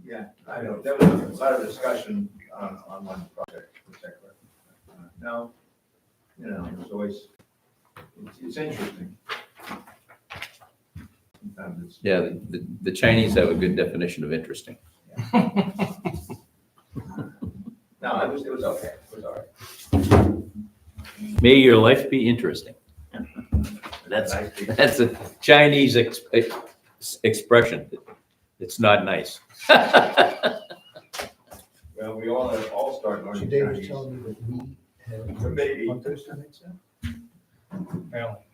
Yeah, I know, there was a lot of discussion on one project, particular. Now, you know, it's always, it's interesting. Sometimes it's. Yeah, the Chinese have a good definition of interesting. No, it was okay, it was all right. May your life be interesting. That's a Chinese expression. It's not nice. Well, we all start So learning Dave was Chinese. telling me that we The have baby. on Thursday nights now? Apparently.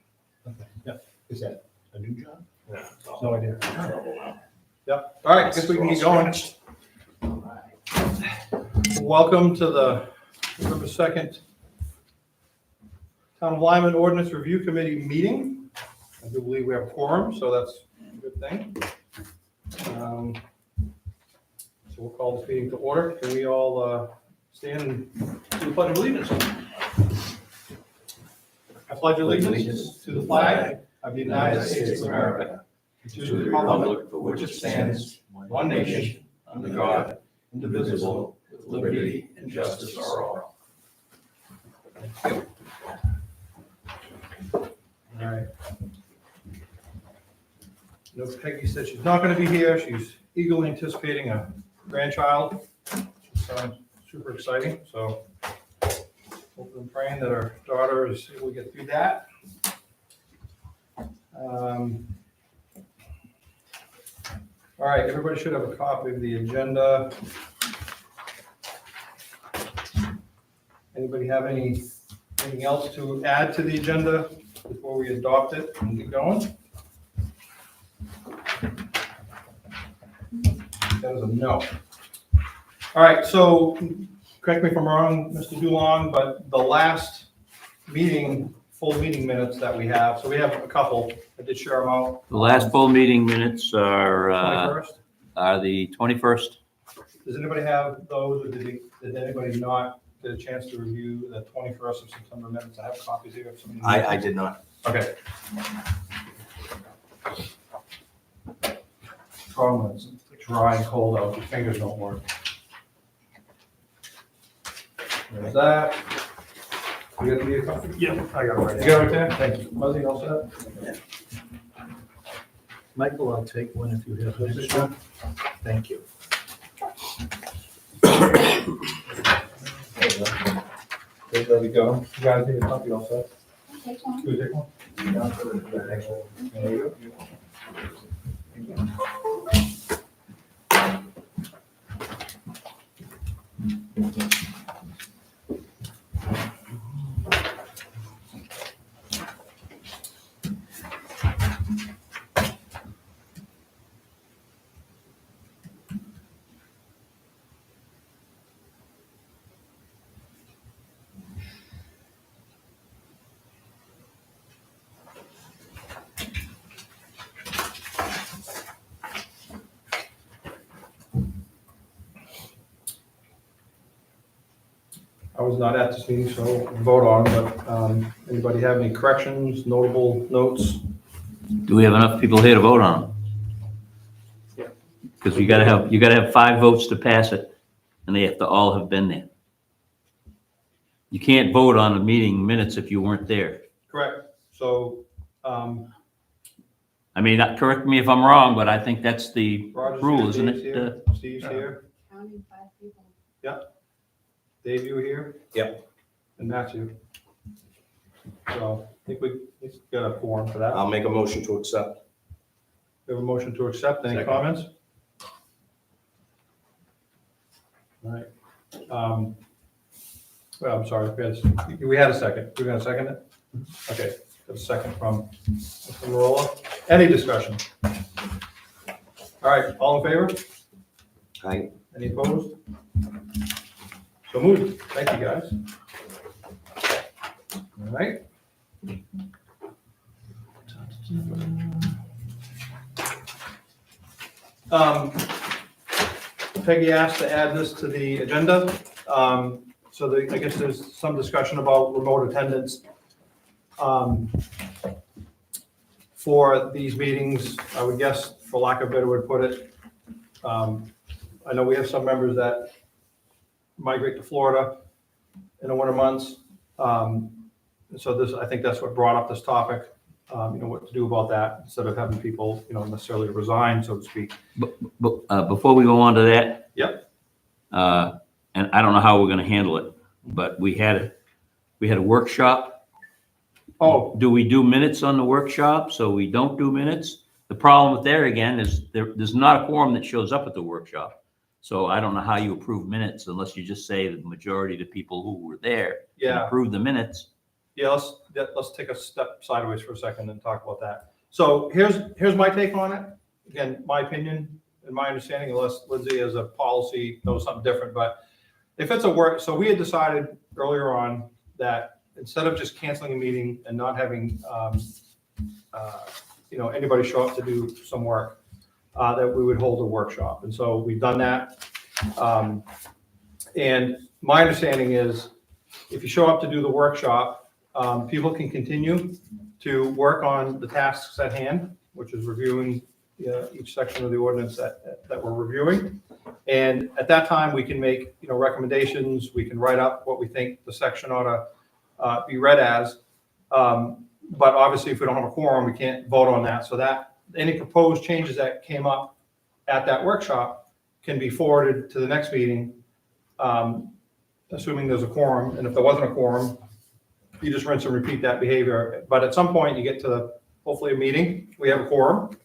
Okay, yeah. Is that a new job? No idea. Yep. All right, guess we can get going. Welcome to the November 2nd Town of Lyman Ordinance Review Committee meeting. I do believe we have a quorum, so that's a good thing. So we'll call this meeting to order. Can we all stand and do the pledge of allegiance? I pledge allegiance to the flag of the United States of America, to the republic for which it stands, one nation, under God, indivisible, with liberty and justice for all. All right. You know, Peggy said she's not going to be here. She's eagerly anticipating a grandchild. Which sounds super exciting. So hoping and praying that our daughter is able to get through that. All right, everybody should have a copy of the agenda. Anybody have anything else to add to the agenda before we adopt it and get going? That is a no. All right, so correct me if I'm wrong, Mr. Dulong, but the last meeting, full meeting minutes that we have, so we have a couple, I did share them out. The last full meeting minutes are 21st. the 21st. Does anybody have those, or did anybody not get a chance to review the 21st of September minutes? I have copies here. If somebody needs I them. did not. Okay. Problem is, it's dry and cold out, your fingers don't work. There's that. You got a copy? Yeah, I got it right. You got it right there? Thank you. Muzzy, all set? Michael, I'll take one if you have an extra. Thank you. There we go. You guys need a copy all set? Take one. Who take one? There you go. I was not at this meeting, so vote on, but anybody have any corrections, notable notes? Do we have enough people here to vote on them? Yeah. Because you gotta have 5 votes to pass it, and they have to all have been there. You can't vote on the meeting minutes if you weren't there. Correct. So, I mean, correct me if I'm wrong, but I think that's the Roger's rule, here, isn't Dave's it? here, Steve's here, Counting 5 people. Dave, you were here? Yep. And Matthew. So I think we got a quorum for that. I'll make a motion to accept. We have a motion to accept. Any Second. comments? All right. Well, I'm sorry, we had a second. We're gonna second it? Okay, got a second from Mr. Marola. Any discussion? All right, all in favor? Aye. Any opposed? So moved. Thank you, guys. All right. Peggy asked to add this to the agenda. So I guess there's some discussion about remote attendance for these meetings. I would guess, for lack of a better word to put it, I know we have some members that migrate to Florida in the winter months. So this, I think that's what brought up this topic, what to do about that instead of having people, necessarily resign, so to speak. But before we go on to that. Yep. And I don't know how we're gonna handle it, but we had a workshop. Oh, Do we do minutes on the workshop? So we don't do minutes? The problem with there again is there's not a quorum that shows up at the workshop. So I don't know how you approve minutes unless you just say the majority of the people who were there can yeah. approve the minutes. Yeah, let's take a step sideways for a second and talk about that. So here's my take on it. Again, my opinion and my understanding, unless Lindsay as a policy knows something different, but if it's so we had decided earlier on that instead of just canceling a meeting and not having, anybody show up to do some work, that we would hold a workshop. And so we've done that. And my understanding is if you show up to do the workshop, people can continue to work on the tasks at hand, which is reviewing each section of the ordinance that we're reviewing. And at that time, we can make, recommendations. We can write up what we think the section ought to be read as. But obviously, if we don't have a quorum, we can't vote on that. So that any proposed changes that came up at that workshop can be forwarded to the next meeting, assuming there's a quorum. And if there wasn't a quorum, you just rinse and repeat that behavior. But at some point, you get to hopefully a meeting, we have a quorum,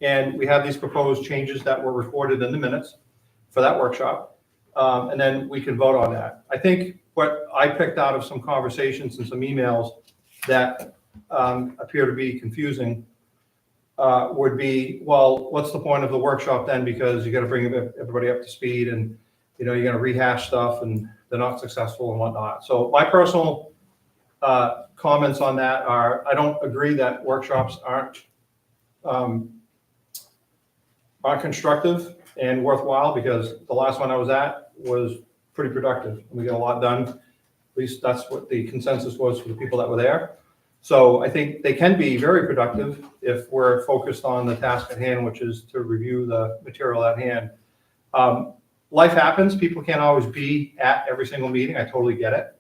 and we have these proposed changes that were recorded in the minutes for that workshop, and then we can vote on that. I think what I picked out of some conversations and some emails that appear to be confusing would be, well, what's the point of the workshop then? Because you got to bring everybody up to speed, and you're going to rehash stuff, and they're not successful and whatnot. So my personal comments on that are, I don't agree that workshops aren't constructive and worthwhile, because the last one I was at was pretty productive. We got a lot done. At least that's what the consensus was for the people that were there. So I think they can be very productive if we're focused on the task at hand, which is to review the material at hand. Life happens. People can't always be at every single meeting. I totally get it.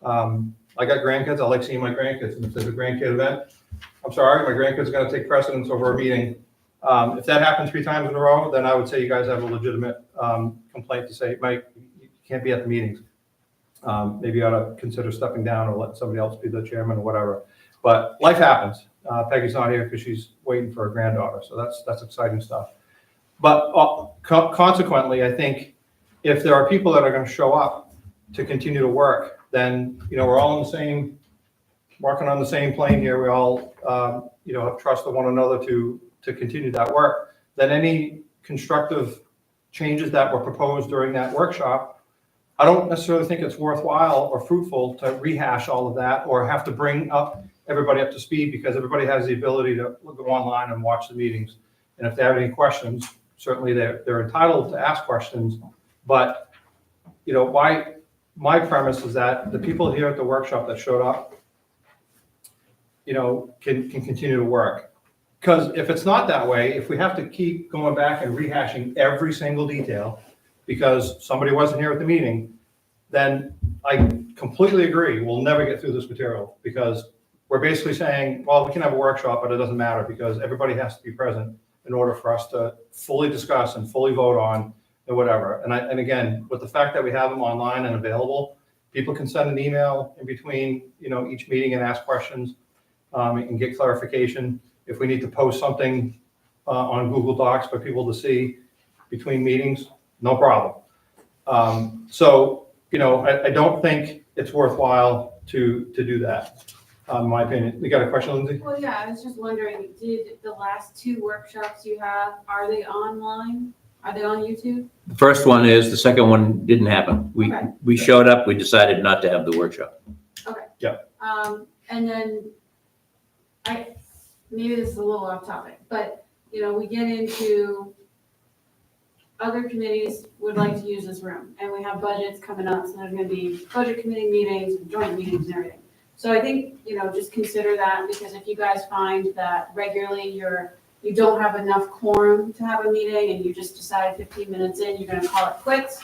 I got grandkids. I like seeing my grandkids. And if there's a grandkid event, I'm sorry, my grandkids are going to take precedence over a meeting. If that happens 3 times in a row, then I would say you guys have a legitimate complaint to say, Mike, you can't be at the meetings. Maybe you ought to consider stepping down or let somebody else be the chairman or whatever. But life happens. Peggy's not here because she's waiting for her granddaughter. So that's exciting stuff. But consequently, I think if there are people that are going to show up to continue to work, then, we're all working on the same plane here. We all, have trust of one another to continue that work. Then any constructive changes that were proposed during that workshop, I don't necessarily think it's worthwhile or fruitful to rehash all of that or have to bring everybody up to speed, because everybody has the ability to go online and watch the meetings. And if they have any questions, certainly they're entitled to ask questions. But, my premise is that the people here at the workshop that showed up, can continue to work. Because if it's not that way, if we have to keep going back and rehashing every single detail because somebody wasn't here at the meeting, then I completely agree. We'll never get through this material, because we're basically saying, well, we can have a workshop, but it doesn't matter because everybody has to be present in order for us to fully discuss and fully vote on and whatever. And again, with the fact that we have them online and available, people can send an email in between, each meeting and ask questions and get clarification. If we need to post something on Google Docs for people to see between meetings, no problem. So, I don't think it's worthwhile to do that, in my opinion. You got a question, Lindsay? Well, yeah, I was just wondering, did the last 2 workshops you have, are they online? Are they on YouTube? The first one is, the second one didn't happen. Okay. We showed up, we decided not to have the workshop. Okay. Yeah. And then maybe this is a little off topic, but, we get into other committees would like to use this room, and we have budgets coming up, so there's gonna be budget committee meetings, joint meetings and everything. So I think, just consider that, because if you guys find that regularly you're you don't have enough quorum to have a meeting and you just decide 15 minutes in, you're gonna call it quits,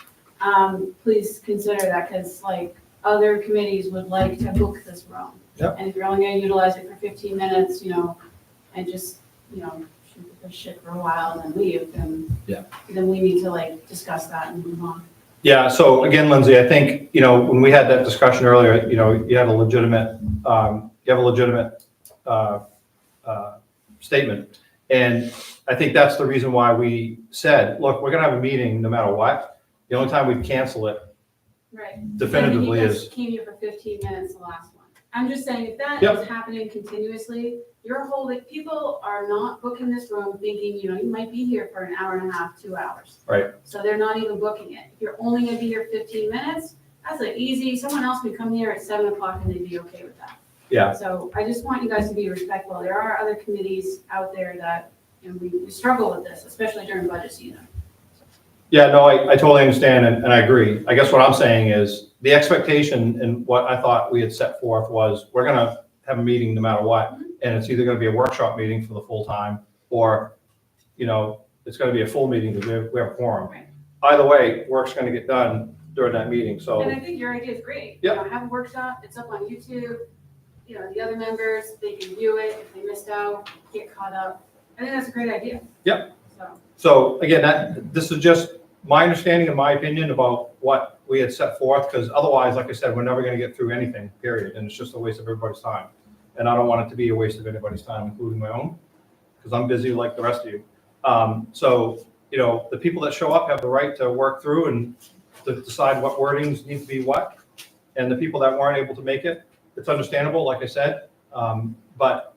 please consider that, because like other committees would like to book this room. Yep. And if you're only gonna utilize it for 15 minutes, and just, shoot the shit for a while and then leave, then we need to like discuss that and move on. Yeah, so again, Lindsay, I think, when we had that discussion earlier, you have a legitimate, statement. And I think that's the reason why we said, look, we're gonna have a meeting no matter what. The only time we'd cancel it Right. definitively You guys is, came here for 15 minutes the last one. I'm just saying, if that Yep. is happening continuously, people are not booking this room thinking, you might be here for an hour and a half, 2 hours. Right. So they're not even booking it. If you're only gonna be here 15 minutes, that's someone else could come here at 7 o'clock and they'd be okay with that. Yeah. So I just want you guys to be respectful. There are other committees out there that, we struggle with this, especially during budget season. Yeah, no, I totally understand and I agree. I guess what I'm saying is the expectation and what I thought we had set forth was we're gonna have a meeting no matter what. And it's either gonna be a workshop meeting for the full time or, it's gonna be a full meeting because we have a quorum. Right. Either way, work's gonna get done during that meeting, so. And I think your idea is great. Yep. Have a workshop, it's up on YouTube, the other members, they can view it, if they missed out, get caught up. I think that's a great idea. Yep. So, So again, this is just my understanding and my opinion about what we had set forth, because otherwise, like I said, we're never gonna get through anything, period, and it's just a waste of everybody's time. And I don't want it to be a waste of anybody's time, including my own, because I'm busy like the rest of you. So, the people that show up have the right to work through and to decide what wordings need to be what. And the people that weren't able to make it, it's understandable, like I said. But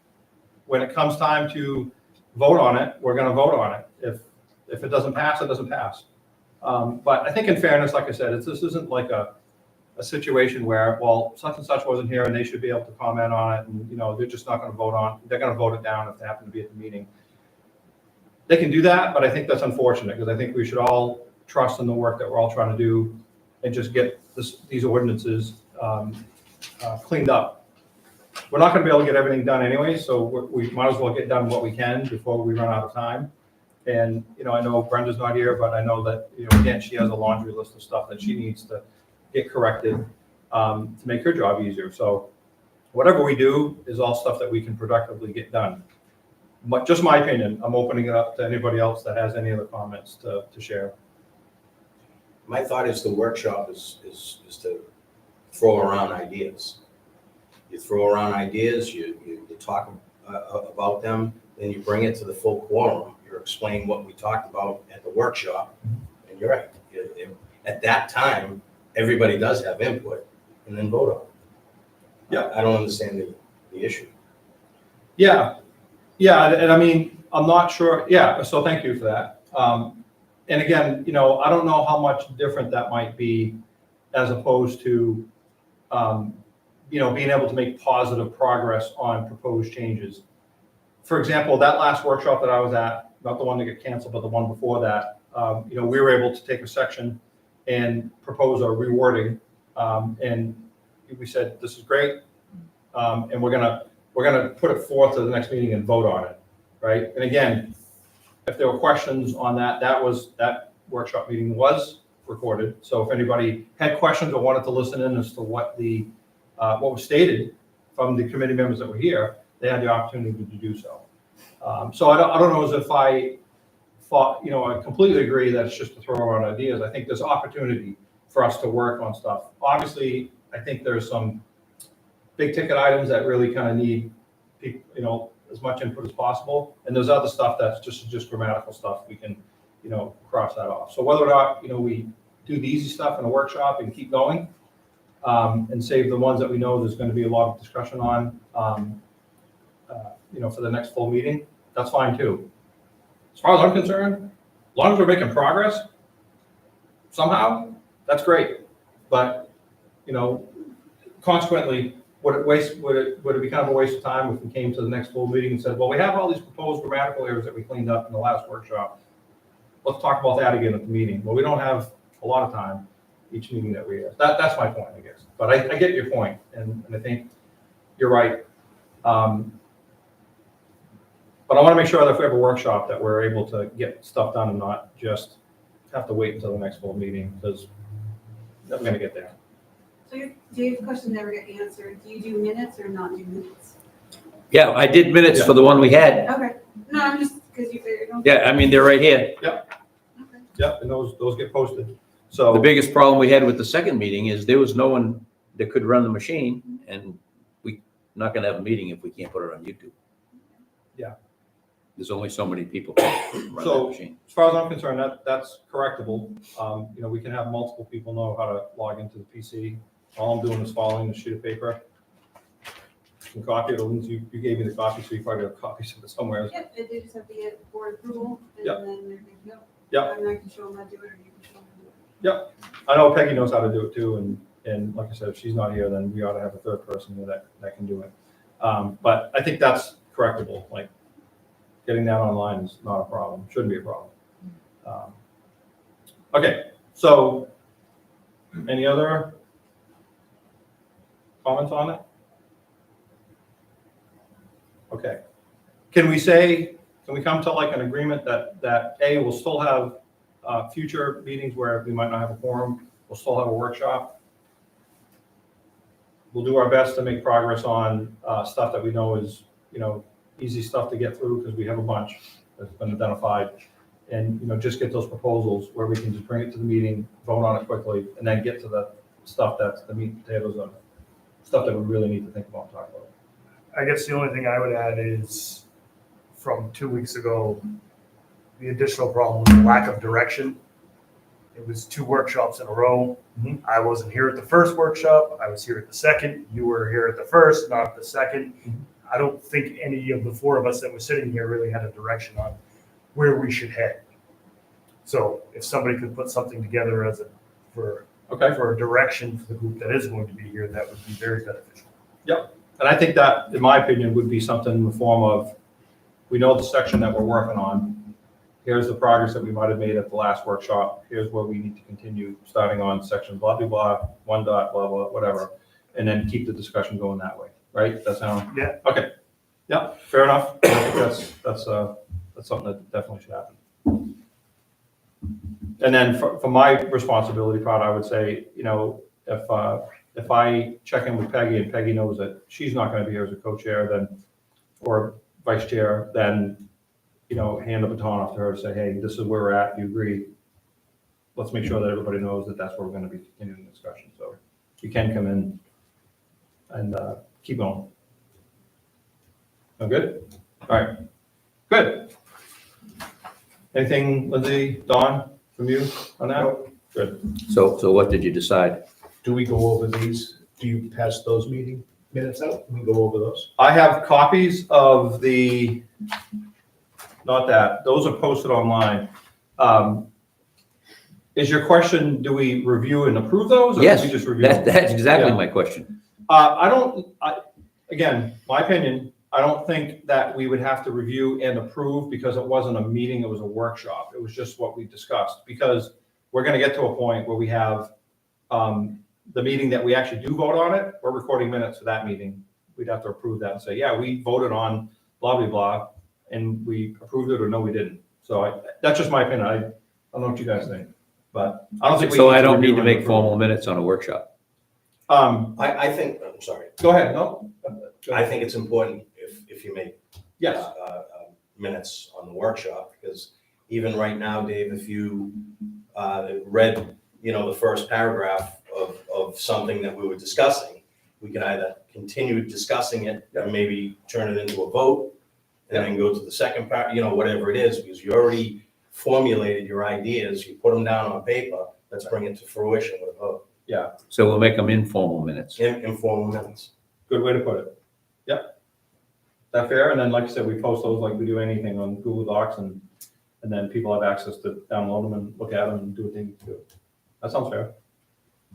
when it comes time to vote on it, we're gonna vote on it. If it doesn't pass, it doesn't pass. But I think in fairness, like I said, this isn't like a situation where, well, such and such wasn't here and they should be able to comment on it and, they're just not gonna they're gonna vote it down if they happen to be at the meeting. They can do that, but I think that's unfortunate because I think we should all trust in the work that we're all trying to do and just get these ordinances cleaned up. We're not gonna be able to get everything done anyway, so we might as well get done what we can before we run out of time. And, I know Brenda's not here, but I know that, again, she has a laundry list of stuff that she needs to get corrected to make her job easier. So whatever we do is all stuff that we can productively get done. But just my opinion, I'm opening it up to anybody else that has any other comments to share. My thought is the workshop is to throw around ideas. You throw around ideas, you talk about them, then you bring it to the full quorum. You're explaining what we talked about at the workshop, and you're right. At that time, everybody does have input, and then vote on it. Yeah. I don't understand the issue. Yeah, and I mean, I'm not sure, so thank you for that. And again, I don't know how much different that might be as opposed to, being able to make positive progress on proposed changes. For example, that last workshop that I was at, not the one that got canceled, but the one before that, we were able to take a section and propose a rewording. And we said, this is great. And we're gonna put it forth to the next meeting and vote on it, right? And again, if there were questions on that workshop meeting was recorded. So if anybody had questions or wanted to listen in as to what was stated from the committee members that were here, they had the opportunity to do so. So I don't know as if I thought, I completely agree that it's just to throw around ideas. I think there's opportunity for us to work on stuff. Obviously, I think there's some big ticket items that really kind of need people, as much input as possible. And there's other stuff that's just grammatical stuff. We can, cross that off. So whether or not, we do the easy stuff in a workshop and keep going, and save the ones that we know there's going to be a lot of discussion on, for the next full meeting, that's fine too. As far as I'm concerned, as long as we're making progress somehow, that's great. But, consequently, would it be kind of a waste of time if we came to the next full meeting and said, well, we have all these proposed grammatical errors that we cleaned up in the last workshop. Let's talk about that again at the meeting. Well, we don't have a lot of time each meeting that we have. That's my point, I guess. But I get your point, and I think you're right. But I want to make sure that if we have a workshop, that we're able to get stuff done and not just have to wait until the next full meeting, because I'm gonna get there. So Dave's question never got answered. Do you do minutes or not do minutes? Yeah, I did minutes for the one we had. Okay. No, I'm just, because you figured. Yeah, I mean, they're right here. Okay. Yep, and those get posted. The So, biggest problem we had with the second meeting is there was no one that could run the machine, and we're not gonna have a meeting if we can't put it on YouTube. Yeah. There's only so many people can run that So- machine. as far as I'm concerned, that's correctable. We can have multiple people know how to log into the PC. All I'm doing is following the sheet of paper. You can copy it, Lindsay, you gave me the copy, so you probably have copies of it somewhere. Yep, they just have to get board approval, and Yep. then they're good to go. Yep. I'm not gonna show them how to do it, or you can show them how to do it. I know Peggy knows how to do it too, and like I said, if she's not here, then we ought to have a third person here that can do it. But I think that's correctable, like, getting that online is not a problem, shouldn't be a problem. Okay, so, any other comments on it? Okay, can we come to like an agreement that A, we'll still have future meetings where we might not have a quorum, we'll still have a workshop. We'll do our best to make progress on stuff that we know is, easy stuff to get through, because we have a bunch that's been identified. And, just get those proposals where we can just bring it to the meeting, vote on it quickly, and then get to the stuff that's the meat and potatoes of stuff that we really need to think about and talk about. I guess the only thing I would add is from 2 weeks ago, the additional problem was the lack of direction. It was 2 workshops in a row. Mhm. I wasn't here at the first workshop. I was here at the second. You were here at the first, not the second. I don't think any of the 4 of us that were sitting here really had a direction on where we should head. So if somebody could put something together for a direction for the group that is going to be here, that would be very beneficial. And I think that, in my opinion, would be something in the form of, we know the section that we're working on. Here's the progress that we might have made at the last workshop. Here's where we need to continue, starting on section blah, blah, blah, 1 dot, blah, blah, whatever. And then keep the discussion going that way, right? That sound? Yeah. Okay. Yeah, fair enough. I think that's something that definitely should happen. And then for my responsibility part, I would say, if I check in with Peggy and Peggy knows that she's not gonna be here as a co-chair, then, or vice chair, then, hand the baton off to her to say, hey, this is where we're at, you agree? Let's make sure that everybody knows that that's where we're gonna be continuing the discussion, so you can come in and keep going. Sound good? All right, good. Anything, Lindsay, Dawn, from you on that? Good. So what did you decide? Do we go over these? Do you pass those meeting minutes out? We go over those? I have copies of not that, those are posted online. Is your question, do we review and approve those? Or do Yes, we just review them? that's exactly Yeah. my question. Again, my opinion, I don't think that we would have to review and approve because it wasn't a meeting, it was a workshop. It was just what we discussed. Because we're gonna get to a point where we have the meeting that we actually do vote on it, we're recording minutes for that meeting. We'd have to approve that and say, yeah, we voted on blah, blah, blah, and we approved it or no, we didn't. So that's just my opinion. I don't know what you guys think, but I don't think we. So I don't need review to and make approve. formal minutes on a workshop. I think, I'm sorry, Go ahead, no? I think it's important if you make Yes, minutes on the workshop, because even right now, Dave, if you read, the first paragraph of something that we were discussing, we can either continue discussing it or maybe turn it into a vote and then go to the second part, whatever it is, because you already formulated your ideas, you put them down on paper, let's bring it to fruition with a vote. So we'll make them informal minutes. Informal minutes. good way to put it. Yep. Is that fair? And then, like I said, we post those like we do anything on Google Docs, and then people have access to download them and look at them and do what they need to do. That sounds fair.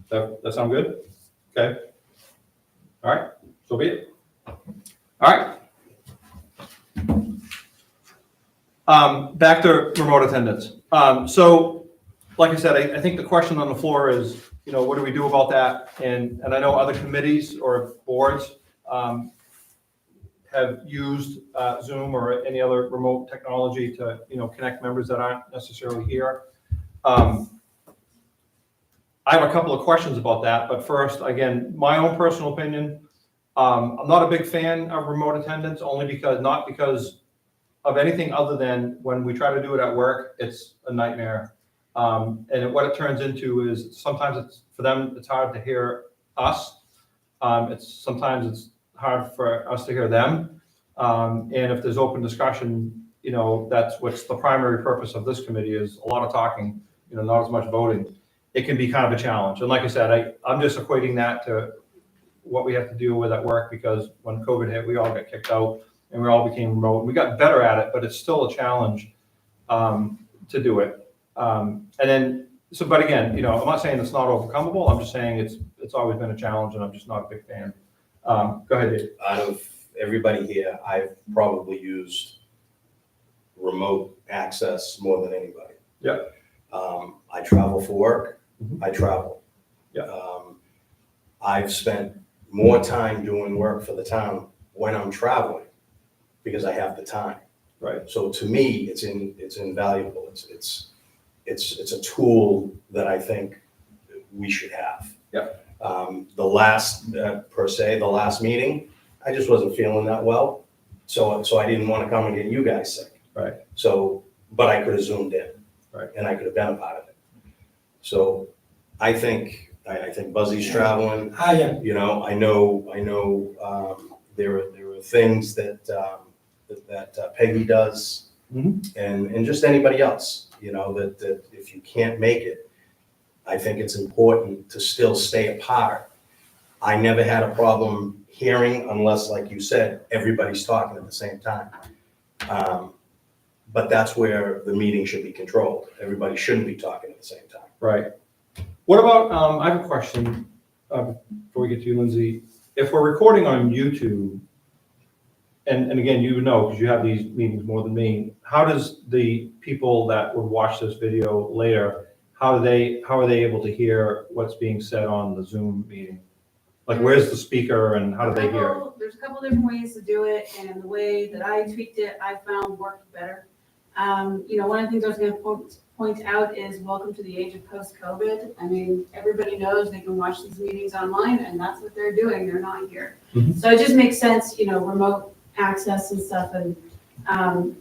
That sound good? Okay. All right, so be it. All right. Back to remote attendance. So, like I said, I think the question on the floor is, what do we do about that? And I know other committees or boards have used Zoom or any other remote technology to, connect members that aren't necessarily here. I have a couple of questions about that, but first, again, my own personal opinion, I'm not a big fan of remote attendance, not because of anything other than when we try to do it at work, it's a nightmare. And what it turns into is sometimes for them, it's hard to hear us. Sometimes it's hard for us to hear them. And if there's open discussion, that's what's the primary purpose of this committee is a lot of talking, not as much voting. It can be kind of a challenge. And like I said, I'm just equating that to what we have to deal with at work, because when COVID hit, we all got kicked out and we all became remote. We got better at it, but it's still a challenge to do it. But again, I'm not saying it's not overcomable. I'm just saying it's always been a challenge, and I'm just not a big fan. Go ahead, Dave. Out of everybody here, I've probably used remote access more than anybody. Yeah. I travel for work. Mhm. I travel. Yeah. I've spent more time doing work for the town when I'm traveling because I have the time. Right. So to me, it's invaluable. It's a tool that I think we should have. Yeah. The last meeting, I just wasn't feeling that well. So I didn't want to come and get you guys sick. Right. So, but I could have zoomed in. Right. And I could have been a part of it. So I think Buzzy's traveling. I am. I know there are things that Peggy does, Mhm. and just anybody else, that if you can't make it, I think it's important to still stay apart. I never had a problem hearing unless, like you said, everybody's talking at the same time. But that's where the meeting should be controlled. Everybody shouldn't be talking at the same time. Right. What about, I have a question before we get to you, Lindsay. If we're recording on YouTube, and again, you know, because you have these meetings more than me, how does the people that would watch this video later, how are they able to hear what's being said on the Zoom meeting? Like, where's the speaker and how do they hear it? There's a couple different ways to do it, and the way that I tweaked it, I found worked better. One of the things I was going to point out is welcome to the age of post-COVID. I mean, everybody knows they can watch these meetings online, and that's what they're doing. They're not here. Mhm. So it just makes sense, remote access and stuff. And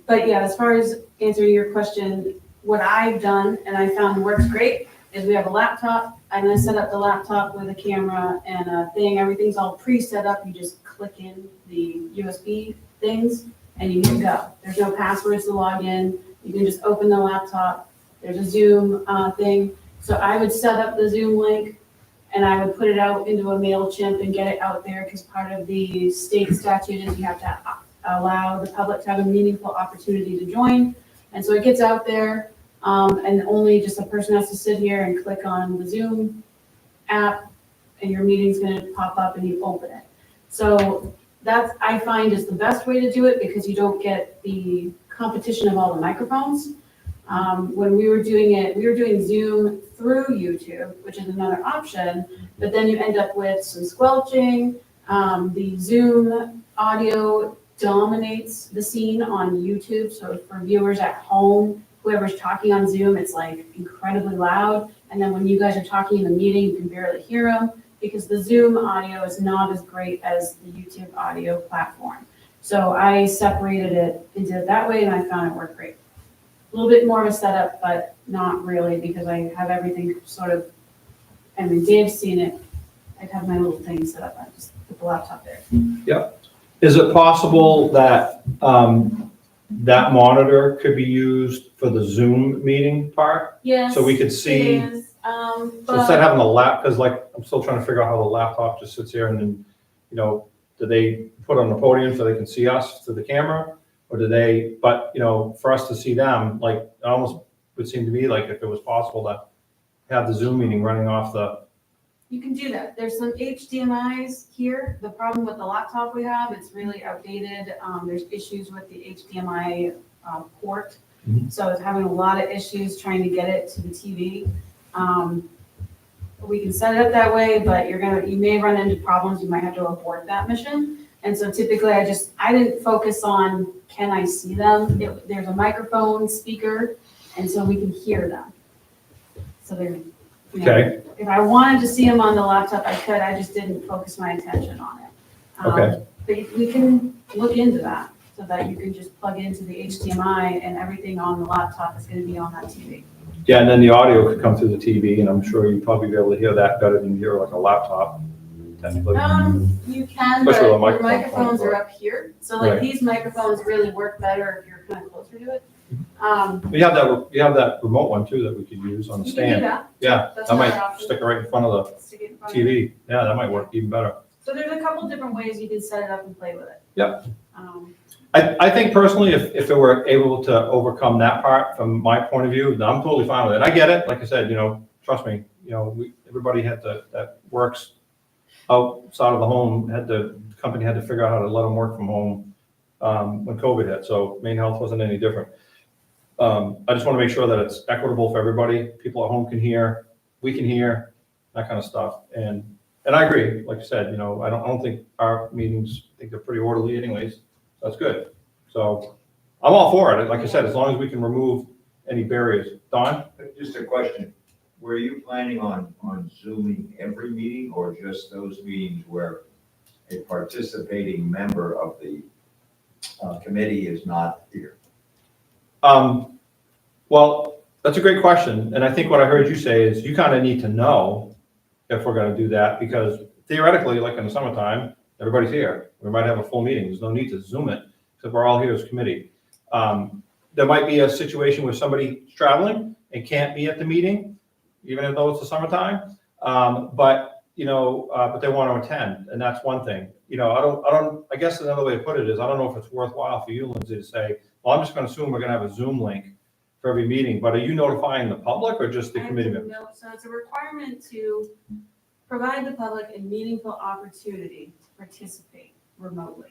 but yeah, as far as answering your question, what I've done and I found works great is we have a laptop. I'm going to set up the laptop with a camera and a thing. Everything's all pre-set up. You just click in the USB things and you can go. There's no passwords to log in. You can just open the laptop. There's a Zoom thing. So I would set up the Zoom link and I would put it out into a MailChimp and get it out there, because part of the state statute is you have to allow the public to have a meaningful opportunity to join. And so it gets out there, and only just a person has to sit here and click on the Zoom app and your meeting's gonna pop up and you open it. So that's, I find, is the best way to do it, because you don't get the competition of all the microphones. When we were doing it, we were doing Zoom through YouTube, which is another option, but then you end up with some squelching. The Zoom audio dominates the scene on YouTube. So for viewers at home, whoever's talking on Zoom, it's like incredibly loud. And then when you guys are talking in the meeting, you can barely hear them, because the Zoom audio is not as great as the YouTube audio platform. So I separated it and did it that way, and I found it worked great. A little bit more of a setup, but not really, because I have everything sort of, I mean, Dave's seen it. I have my little thing set up. I just put the laptop there. Is it possible that that monitor could be used for the Zoom meeting part? Yes. So we could see, It is, so instead but of having a because like, I'm still trying to figure out how the laptop just sits here and then, do they put it on the podium so they can see us through the camera? Or do they, but, for us to see them, like, it almost would seem to me like if it was possible to have the Zoom meeting running off the, you can do that. There's some HDMIs here. The problem with the laptop we have, it's really outdated. There's issues with the HDMI port. Mhm. So it's having a lot of issues trying to get it to the TV. We can set it up that way, but you may run into problems. You might have to abort that mission. And so typically I didn't focus on, can I see them? There's a microphone speaker, and so we can hear them. So they're, you know, Okay, if I wanted to see them on the laptop, I could, I just didn't focus my attention on it. Okay. But we can look into that, so that you can just plug into the HDMI and everything on the laptop is gonna be on that TV. yeah, and then the audio could come through the TV, and I'm sure you'd probably be able to hear that better than you hear like a laptop, technically. You can, but Especially with a your microphone. microphones are up here, so like Right. these microphones really work better if you're kind of closer to it. You have that remote one too that we could use on the You can do stand. that. Yeah, That's I another might option. stick it right in front of the Stick it in front of you. TV. Yeah, that might work even better. So there's a couple different ways you can set it up and play with it. Yep. Um, I think personally, if it were able to overcome that part from my point of view, then I'm totally fine with it. I get it, like I said, trust me, everybody that works outside of the home, the company had to figure out how to let them work from home when COVID hit, so Maine Health wasn't any different. I just want to make sure that it's equitable for everybody. People at home can hear, we can hear, that kind of stuff. And I agree, like you said, I don't think our meetings, I think they're pretty orderly anyways. That's good. So I'm all for it. Like I said, as long as we can remove any barriers. Don? Just a question, were you planning on Zooming every meeting or just those meetings where a participating member of the committee is not here? Well, that's a great question. And I think what I heard you say is you kind of need to know if we're going to do that, because theoretically, like in the summertime, everybody's here. We might have a full meeting. There's no need to Zoom it because we're all here as committee. There might be a situation where somebody's traveling and can't be at the meeting, even though it's the summertime. But they want to attend, and that's one thing. I guess another way to put it is, I don't know if it's worthwhile for you, Lindsay, to say, well, I'm just going to assume we're going to have a Zoom link for every meeting, but are you notifying the public or just the committee members? No, so it's a requirement to provide the public a meaningful opportunity to participate remotely.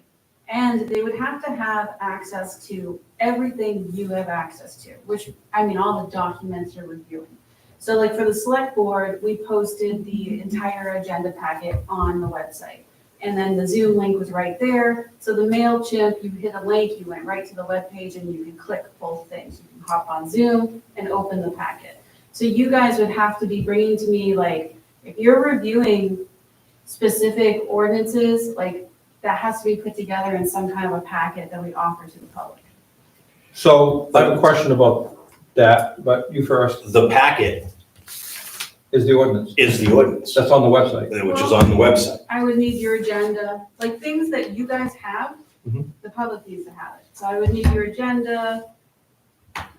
And they would have to have access to everything you have access to, which, all the documents you're reviewing. So like for the select board, we posted the entire agenda packet on the website. And then the Zoom link was right there. So the MailChimp, you hit a link, you went right to the webpage and you can click both things. You can hop on Zoom and open the packet. So you guys would have to be bringing to me, like, if you're reviewing specific ordinances, like, that has to be put together in some kind of a packet that we offer to the public. So I have a question about that, but you first. The packet Is the ordinance. is the ordinance, That's on the website. which is on the website. I would need your agenda, like things that you guys have, Mhm. the public needs to have it. So I would need your agenda,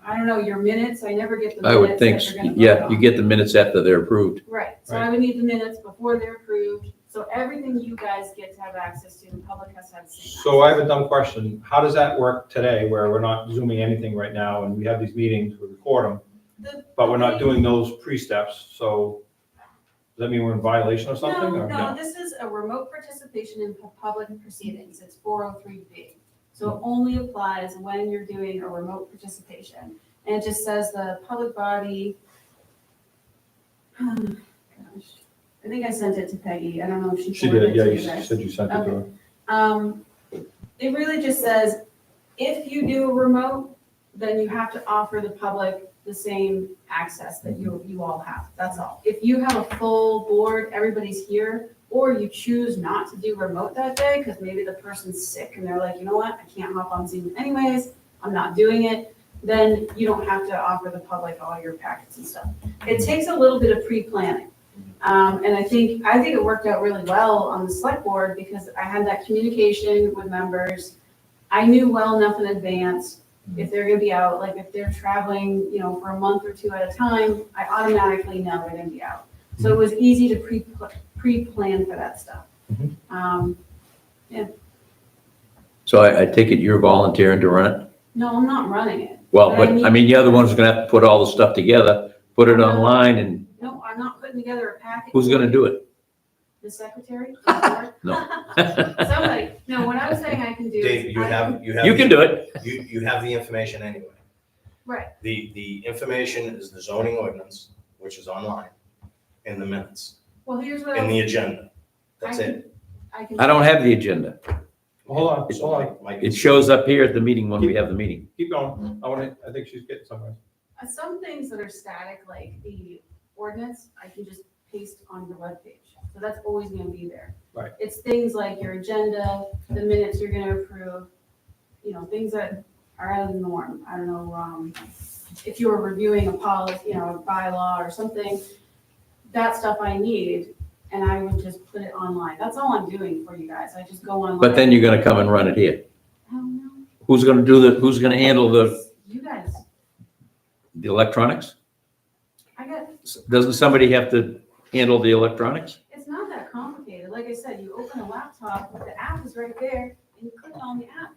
I don't know, your minutes, I never get the I minutes. would think, that you're gonna yeah, vote you on. get the minutes after they're approved. Right, so Right. I would need the minutes before they're approved, so everything you guys get to have access to, the public has to have the same access. So I have a dumb question. How does that work today where we're not Zooming anything right now and we have these meetings, we record them, but we're not doing those pre-steps? So does that mean we're in violation of something or No, this is a remote participation in public proceedings, it's 403B. So it only applies when you're doing a remote participation. And it just says the public body, gosh, I think I sent it to Peggy, I don't know if she She forwarded did, it yeah, to you you guys. said you sent it to her. It really just says, if you do a remote, then you have to offer the public the same access that you all have, that's all. If you have a full board, everybody's here, or you choose not to do remote that day, because maybe the person's sick and they're like, you know what, I can't hop on Zoom anyways, I'm not doing it, then you don't have to offer the public all your packets and stuff. It takes a little bit of pre-planning. And I think it worked out really well on the select board because I had that communication with members. I knew well enough in advance if they're gonna be out, like if they're traveling, for a month or two at a time, I automatically know they're gonna be out. So it was easy to pre-plan for that stuff. So I take it you're volunteering to run it? No, I'm not running it. Well, But but I you're the ones who's gonna have to put all the stuff together, put it online, and No, I'm not putting together a packet. who's gonna do it? The secretary? The board? No. Somebody. No, what I'm saying I can do is. Dave, you have. You can do it. You have the information anyway. Right. The information is the zoning ordinance, which is online, and the minutes, Well, here's what and else the agenda. That's I it. I can. I don't have the agenda. Hold on. Mike It is- shows up here at the meeting when we have the meeting. Keep going. I think she's getting somewhere. Some things that are static, like the ordinance, I can just paste on your webpage. So that's always gonna be there. Right. It's things like your agenda, the minutes you're gonna approve, things that are out of the norm. I don't know, if you were reviewing a policy, a bylaw or something, that stuff I need, and I would just put it online. That's all I'm doing for you guys. I just go online. But then you're gonna come and run it here. Oh, no. Who's gonna handle You guys, the electronics? I got, Doesn't somebody have to handle the electronics? it's not that complicated. Like I said, you open a laptop, the app is right there, and you click on the app.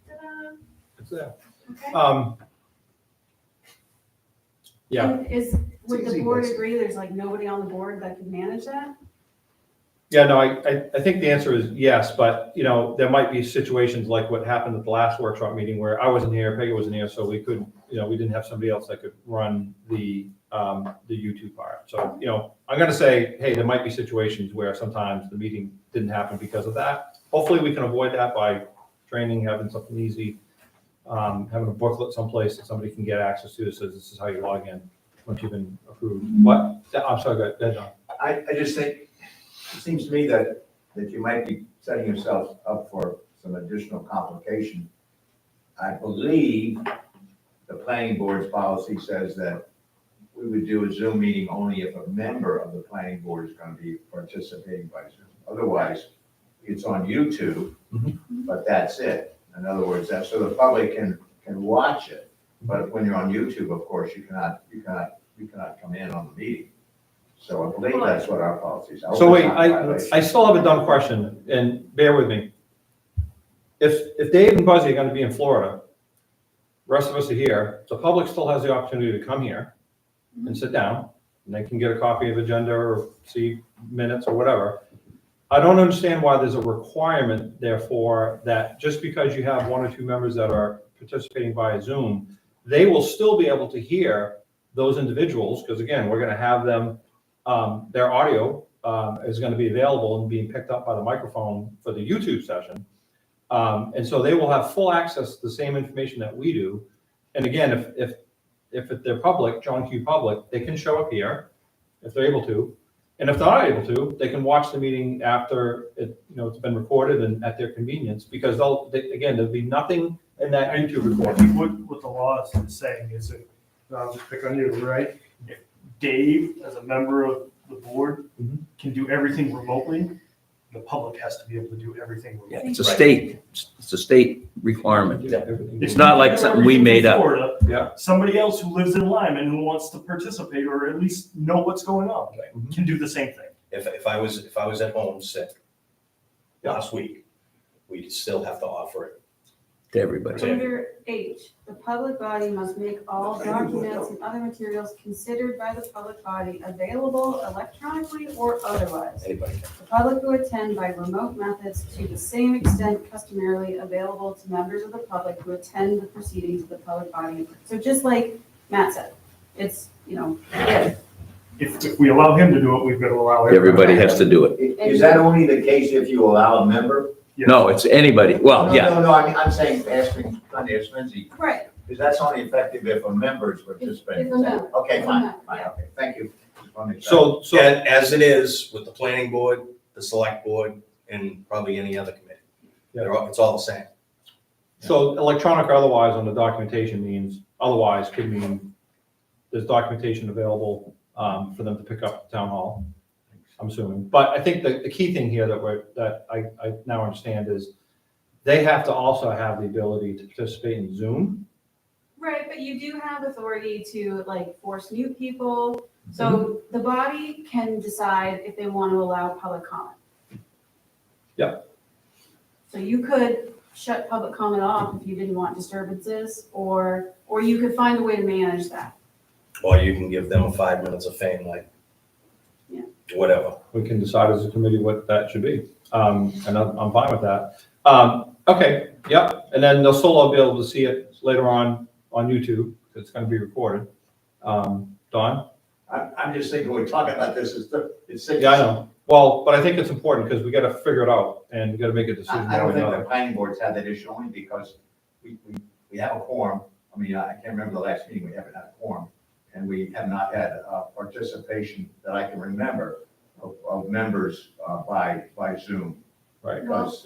Ta-da, It's there. okay? Yeah, And would the easy, board but- agree there's like nobody on the board that could manage that? yeah, no, I think the answer is yes, but, there might be situations like what happened at the last workshop meeting where I wasn't here, Peggy wasn't here, so we could, we didn't have somebody else that could run the YouTube part. So, I'm gonna say, hey, there might be situations where sometimes the meeting didn't happen because of that. Hopefully, we can avoid that by training, having something easy, having a booklet someplace that somebody can get access to that says this is how you log in once you've been approved. What? I'm sorry, go ahead, John. I just think, it seems to me that you might be setting yourself up for some additional complication. I believe the planning board's policy says that we would do a Zoom meeting only if a member of the planning board is gonna be participating by Zoom. Otherwise, it's on YouTube, but that's it. In other words, that's so the public can watch it. But when you're on YouTube, of course, you cannot come in on the meeting. So I believe that's what our policy is. So wait, I still have a dumb question, and bear with me. If Dave and Buzzy are gonna be in Florida, the rest of us are here, the public still has the opportunity to come here and sit down, and they can get a copy of agenda or see minutes or whatever. I don't understand why there's a requirement, therefore, that just because you have one or two members that are participating via Zoom, they will still be able to hear those individuals, because again, we're gonna have them, their audio is gonna be available and being picked up by the microphone for the YouTube session. And so they will have full access to the same information that we do. And again, if they're public, John Q. public, they can show up here if they're able to. And if they're not able to, they can watch the meeting after it's been recorded and at their convenience, because there'll be nothing in that YouTube I recording. think what the law is saying is that, I'll just pick on you, right? If Dave, as a member of the board, can do everything remotely, the public has to be able to do everything remotely. It's a state requirement. Everything. It's not like something we made up. Florida, Yeah. somebody else who lives in Lyman who wants to participate or at least know what's going on can do the same thing. If I was at home sick last week, we'd still have to offer it. To everybody. Under H, the public body must make all documents and other materials considered by the public body available electronically or otherwise. Anybody can. The public who attend by remote methods to the same extent customarily available to members of the public who attend the proceedings of the public body. So just like Matt said, it's, If we allow him to do it, we've got to allow Everybody has to do it. Is that only the case if you allow a member? No, it's anybody. Well, yeah. No, I'm saying, asking Lindsay, Right, because that's only effective if a member is participating. If a member. Okay, If a fine, member, yeah. okay, thank you. Just wanted to check. So As it is with the planning board, the select board, and probably any other committee. It's all the same. So electronic or otherwise on the documentation means, otherwise could mean there's documentation available for them to pick up at town hall, I'm assuming. But I think the key thing here that I now understand is they have to also have the ability to participate in Zoom. right, but you do have authority to like force mute people. So the body can decide if they want to allow public comment. Yep. So you could shut public comment off if you didn't want disturbances, or you could find a way to manage that. Or you can give them 5 minutes of fame, like, Yeah. whatever. We can decide as a committee what that should be. And I'm fine with that. Okay, yep. And then they'll still all be able to see it later on YouTube. It's going to be recorded. Don? I'm just thinking, we're talking about this, it's 6. Yeah, I know. Well, but I think it's important because we gotta figure it out and we gotta make a decision. I don't one way or think the another. planning board's had that issue only because we have a quorum. I mean, I can't remember the last meeting, we haven't had a quorum. And we have not had participation that I can remember of members by Zoom. Right, Because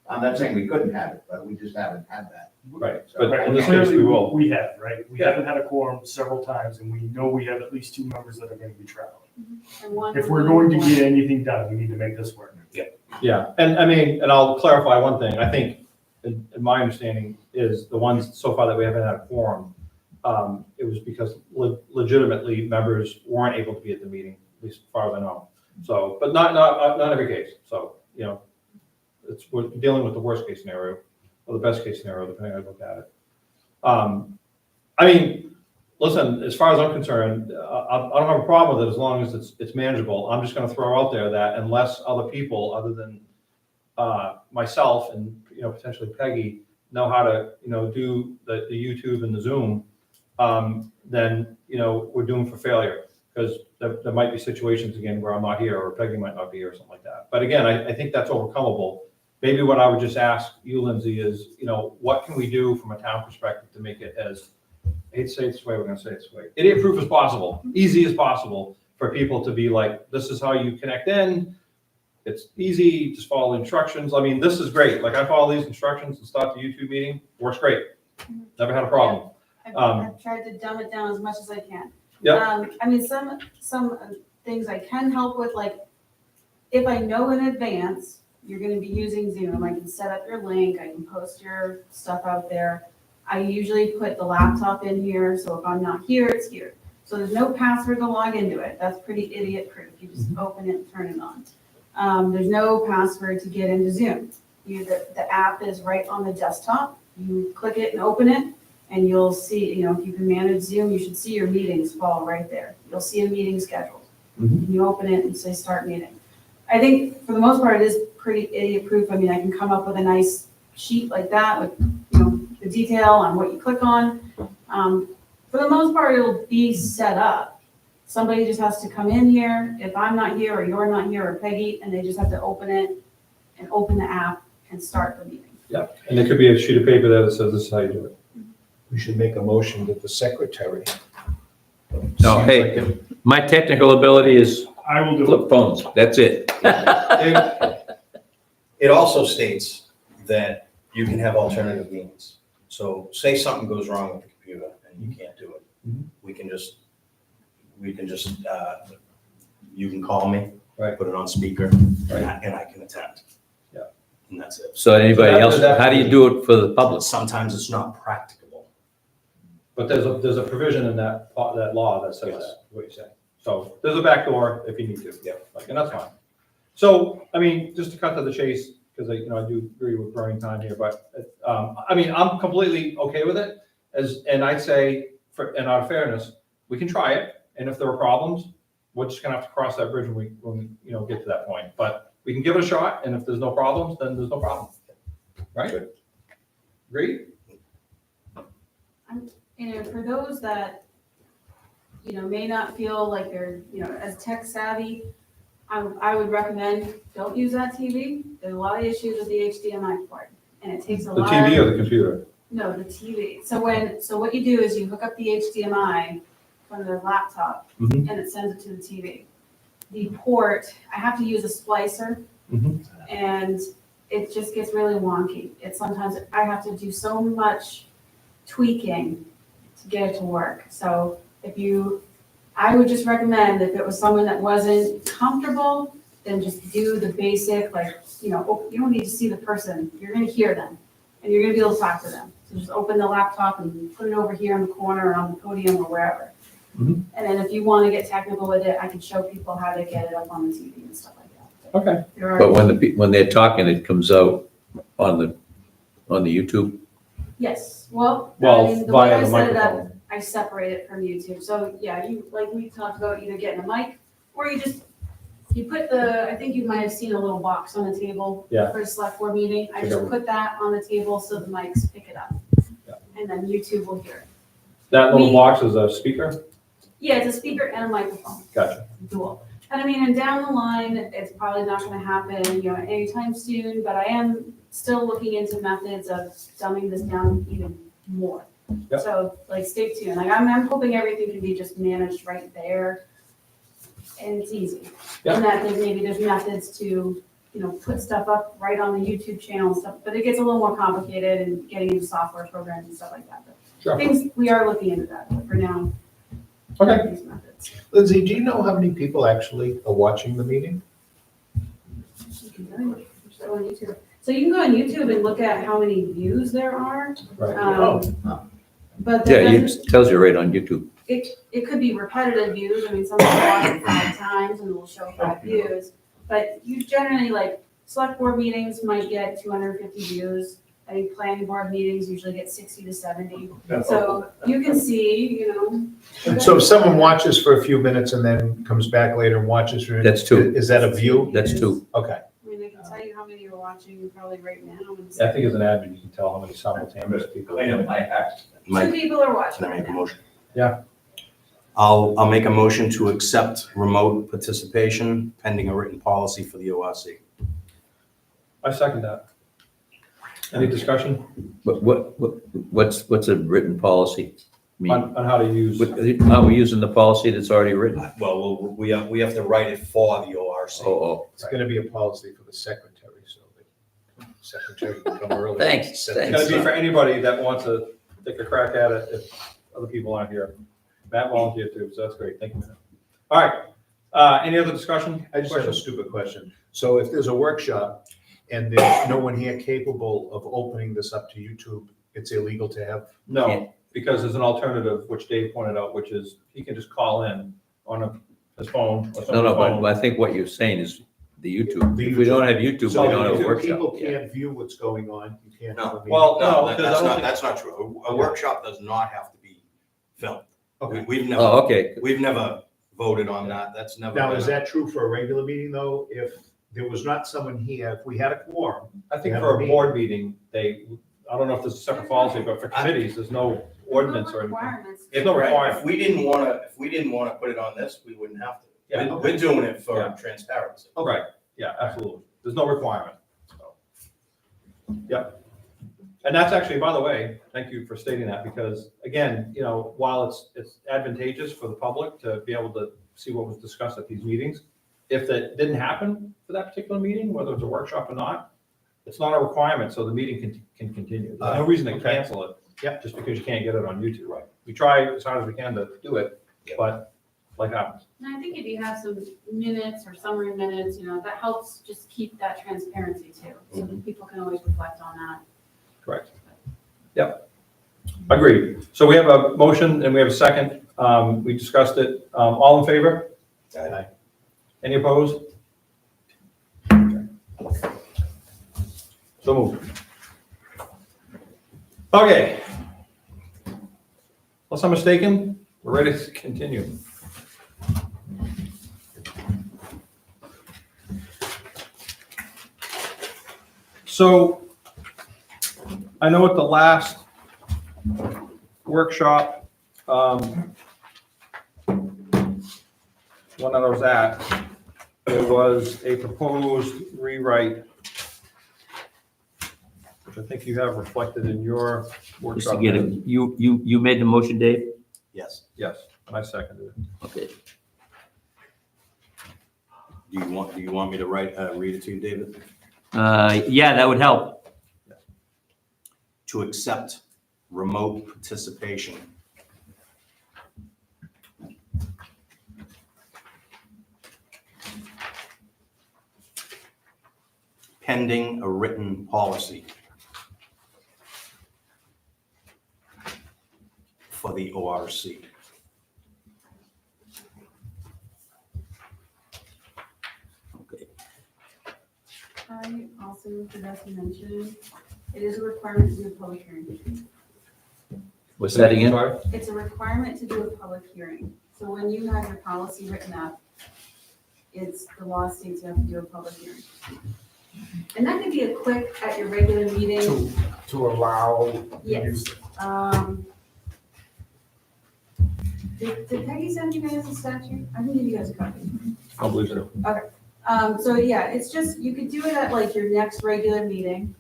I'm not saying we couldn't have it, but we just haven't had that. right. So- But in this case, we will. We have, right? We Yeah. haven't had a quorum several times, and we know we have at least 2 members that are gonna be traveling. And one If we're going to get anything done, we need to make this work. Yeah, and I mean, and I'll clarify one thing. I think, in my understanding, is the ones so far that we haven't had a quorum, it was because legitimately members weren't able to be at the meeting, at least as far as I know. So, but not every case. So, you know, we're dealing with the worst case scenario, or the best case scenario, depending on how you look at it. I mean, listen, as far as I'm concerned, I don't have a problem with it as long as it's manageable. I'm just gonna throw out there that unless other people, other than myself and, you know, potentially Peggy, know how to, you know, do the YouTube and the Zoom, then, you know, we're doomed for failure. Because there might be situations again where I'm not here or Peggy might not be here or something like that. But again, I think that's overcomable. Maybe what I would just ask you, Lindsay, is, you know, what can we do from a town perspective to make it as, I hate to say it this way, we're gonna say it this way, idiot-proof as possible, easy as possible for people to be like, this is how you connect in. It's easy, just follow the instructions. I mean, this is great. Like I follow these instructions and start the YouTube meeting, works great. Never had a problem. I've tried to dumb it down as much as I can. Yep. I mean, some things I can help with, like, if I know in advance you're gonna be using Zoom, I can set up your link, I can post your stuff out there. I usually put the laptop in here, so if I'm not here, it's here. So there's no password to log into it. That's pretty idiot-proof. You just open it and turn it on. There's no password to get into Zoom. The app is right on the desktop. You click it and open it, and you'll see, you know, if you can manage Zoom, you should see your meetings fall right there. You'll see a meeting scheduled. And you open it and say start meeting. I think for the most part, it is pretty idiot-proof. I mean, I can come up with a nice sheet like that with, you know, the detail on what you click on. For the most part, it'll be set up. Somebody just has to come in here, if I'm not here or you're not here or Peggy, and they just have to open it and open the app and start the meeting. Yeah, and there could be a sheet of paper there that says this is how you do it. We should make a motion that the secretary. No, hey, my technical ability is I will do it. flip phones. That's it. It also states that you can have alternative means. So say something goes wrong with the computer and you can't do it. Mhm. We can just, you can call me, Right. put it on speaker, Right. and I can attend. Yeah. And that's it. So anybody So else, that- how do you do it for the public? But sometimes it's not practicable. But there's a provision in that law that says Yes. that, what you're saying. So there's a back door if you need to. Yeah. Like, and that's fine. So, I mean, just to cut to the chase, because I do agree with burning time here, but, I mean, I'm completely okay with it. And I'd say, in our fairness, we can try it, and if there are problems, we're just gonna have to cross that bridge when we you know, get to that point. But we can give it a shot, and if there's no problems, then there's no problem. Right? Good. Agreed? And for those that, you know, may not feel like they're, you know, as tech savvy, I would recommend, don't use that TV. There's a lot of issues with the HDMI port, and it takes a The lot. TV or the computer? No, the TV. So what you do is you hook up the HDMI from the laptop, Mhm. and it sends it to the TV. The port, I have to use a splicer, Mhm. and it just gets really wonky. Sometimes I have to do so much tweaking to get it to work. So I would just recommend if it was someone that wasn't comfortable, then just do the basic, like, you know, you don't need to see the person. You're gonna hear them, and you're gonna be able to talk to them. So just open the laptop and put it over here in the corner or on the podium or wherever. Mhm. And then if you wanna get technical with it, I can show people how to get it up on the TV and stuff like that. Okay. There are- But when they're talking, it comes out on the YouTube. Yes, well, I Well, mean, the way via I the set it up, microphone. I separate it from YouTube. So, yeah, like we talked about, either getting a mic, or you put I think you might have seen a little box on the table Yeah. for a select board meeting. I Pick just up. put that on the table so the mics pick it up. Yeah. And then YouTube will hear it. That little We- box is a speaker? Yeah, it's a speaker and a microphone, Gotcha. dual. But I mean, and down the line, it's probably not gonna happen, you know, anytime soon, but I am still looking into methods of dumbing this down even more. Yep. So, like, stay tuned, like, I'm hoping everything can be just managed right there, and it's easy. Yep. And that there's methods to, you know, put stuff up right on the YouTube channel and stuff, but it gets a little more complicated and getting into software programs and stuff like that. But Sure. things, we are looking into that, but for now. Okay. These methods. Lindsay, do you know how many people actually are watching the meeting? You can go on YouTube. So you can go on YouTube and look at how many views there are. Right. But Yeah, that it doesn't, tells you right on YouTube. it could be repetitive views. I mean, some people watch it 5 times and it will show 5 views. But you generally, like, select board meetings might get 250 views. I think planning board meetings usually get 60 to 70. So you can see, you know. So if someone watches for a few minutes and then comes back later and watches for. That's 2. Is that a view? That's 2. Okay. I mean, I can tell you how many you're watching probably right now. and Yeah, I think as an admin, you can tell how many simultaneous people. Clean up my act. Mike, 2 people are watching can I right make a now. motion? Yeah. I'll make a motion to accept remote participation pending a written policy for the ORC. I second that. Any discussion What's a written policy mean? on how to use? Are we using the policy that's already written? Well, we have to write it for the ORC. Oh, It's gonna be a policy for the secretary, so the secretary can come early. Thanks, It's gonna be for anybody that wants to take a crack at it if other people aren't here. Matt volunteered too, so that's great. Thank you, Matt. All right, any other discussion? I just have a stupid question. So if there's a workshop and there's no one here capable of opening this up to YouTube, it's illegal to have? No, because there's an alternative, which Dave pointed out, which is he can just call in on his phone or No, someone's phone. but I think what you're saying is the YouTube. The If we don't have YouTube, we So don't have a if workshop. people Yeah. can't view what's going on, you can't. have a meeting? Well, No, no, because I don't think. that's not true. A workshop does not have to be filmed. Okay. We've Oh, okay. never voted on that. That's never. Now, been is a- that true for a regular meeting, though? If there was not someone here, if we had a quorum? I think Yeah, for a me. board meeting, I don't know if there's a separate policy, but for committees, there's no ordinance or anything. Requirements. There's no Right, requirement. If we didn't wanna put it on this, we wouldn't have to. Yeah. We're doing it for Yeah. transparency. Right, yeah, absolutely. There's no requirement, so. Yep. And that's actually, by the way, thank you for stating that, because again, you know, while it's advantageous for the public to be able to see what was discussed at these meetings, if that didn't happen for that particular meeting, whether it's a workshop or not, it's not a requirement, so the meeting can continue. There's no reason to Okay. cancel it. Yep. Just because you can't get it on YouTube. Right. We try as hard as we can to do it, but like happens. And I think if you have some minutes or summary minutes, you know, that helps just keep that transparency too. So that people can always reflect on that. Correct. Yep. Agreed. So we have a motion and we have a second. We discussed it. All in favor? Aye. Any opposed? Okay. So moved. Okay. Unless I'm mistaken, we're ready to continue. So I know at the last workshop, one that I was at, there was a proposed rewrite, which I think you have reflected in your Just workshop. to get it, you made the motion, Dave? Yes. Yes, I seconded it. Okay. Do you want me to read it to you, David? Yeah, that would help. To accept remote participation. Pending a written policy for the ORC. Okay. I also forgot to mention, it is a requirement to do a public hearing. What's that again? Sorry? It's a requirement to do a public hearing. So when you have your policy written up, the law states you have to do a public hearing. And that could be a quick at your regular meeting. To allow. Yes. Did Peggy send you guys a statute? I can give you guys a copy. I'll believe so. So yeah, it's just, you could do it at like your next regular meeting,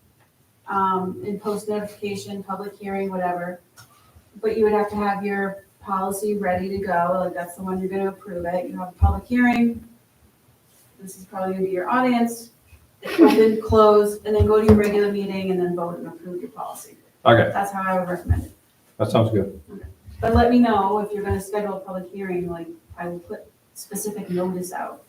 and post notification, public hearing, whatever. But you would have to have your policy ready to go, like that's the one you're gonna approve it. You have a public hearing. This is probably gonna be your audience. Open, close, and then go to your regular meeting and then vote and approve your policy. Okay, That's how I would recommend it. that sounds good. But let me know if you're gonna schedule a public hearing, like I will put specific notice out,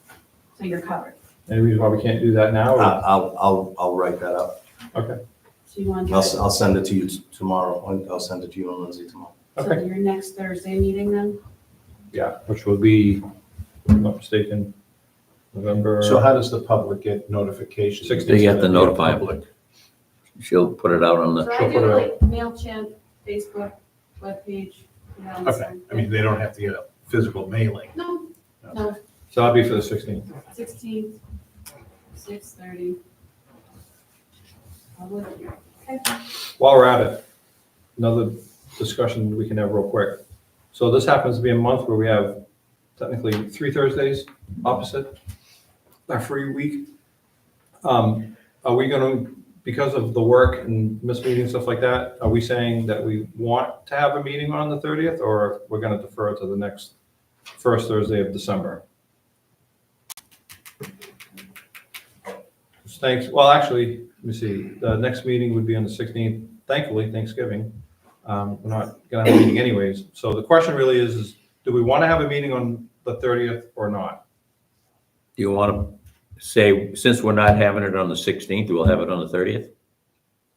so you're covered. Any reason why we can't do that now? or- I'll write that up. Okay, So you want to I'll, do it, I'll send it to you tomorrow. I'll send it to you on Wednesday tomorrow. so okay. your next Thursday meeting then? Yeah, which will be, if I'm not mistaken, November. So how does the public get notification? 16th. They have to It's gonna be notify 'em. public. She'll put it out on the, So I She'll do put it like MailChimp, Facebook, webpage, you know. Okay, so- I mean, they don't have to get a physical mailing. No, no, So that'll be for the 16th. 16th, 6:30. Public hearing. Okay. While we're at it, another discussion we can have real quick. So this happens to be a month where we have technically 3 Thursdays opposite our free week. Are we gonna, because of the work and missed meetings, and stuff like that, are we saying that we want to have a meeting on the 30th, or we're gonna defer to the next first Thursday of December? Thanks, well, actually, let me see, the next meeting would be on the 16th, thankfully, Thanksgiving. We're not gonna have a meeting anyways, so the question really is do we want to have a meeting on the 30th or not? do you want to say, since we're not having it on the 16th, we'll have it on the 30th?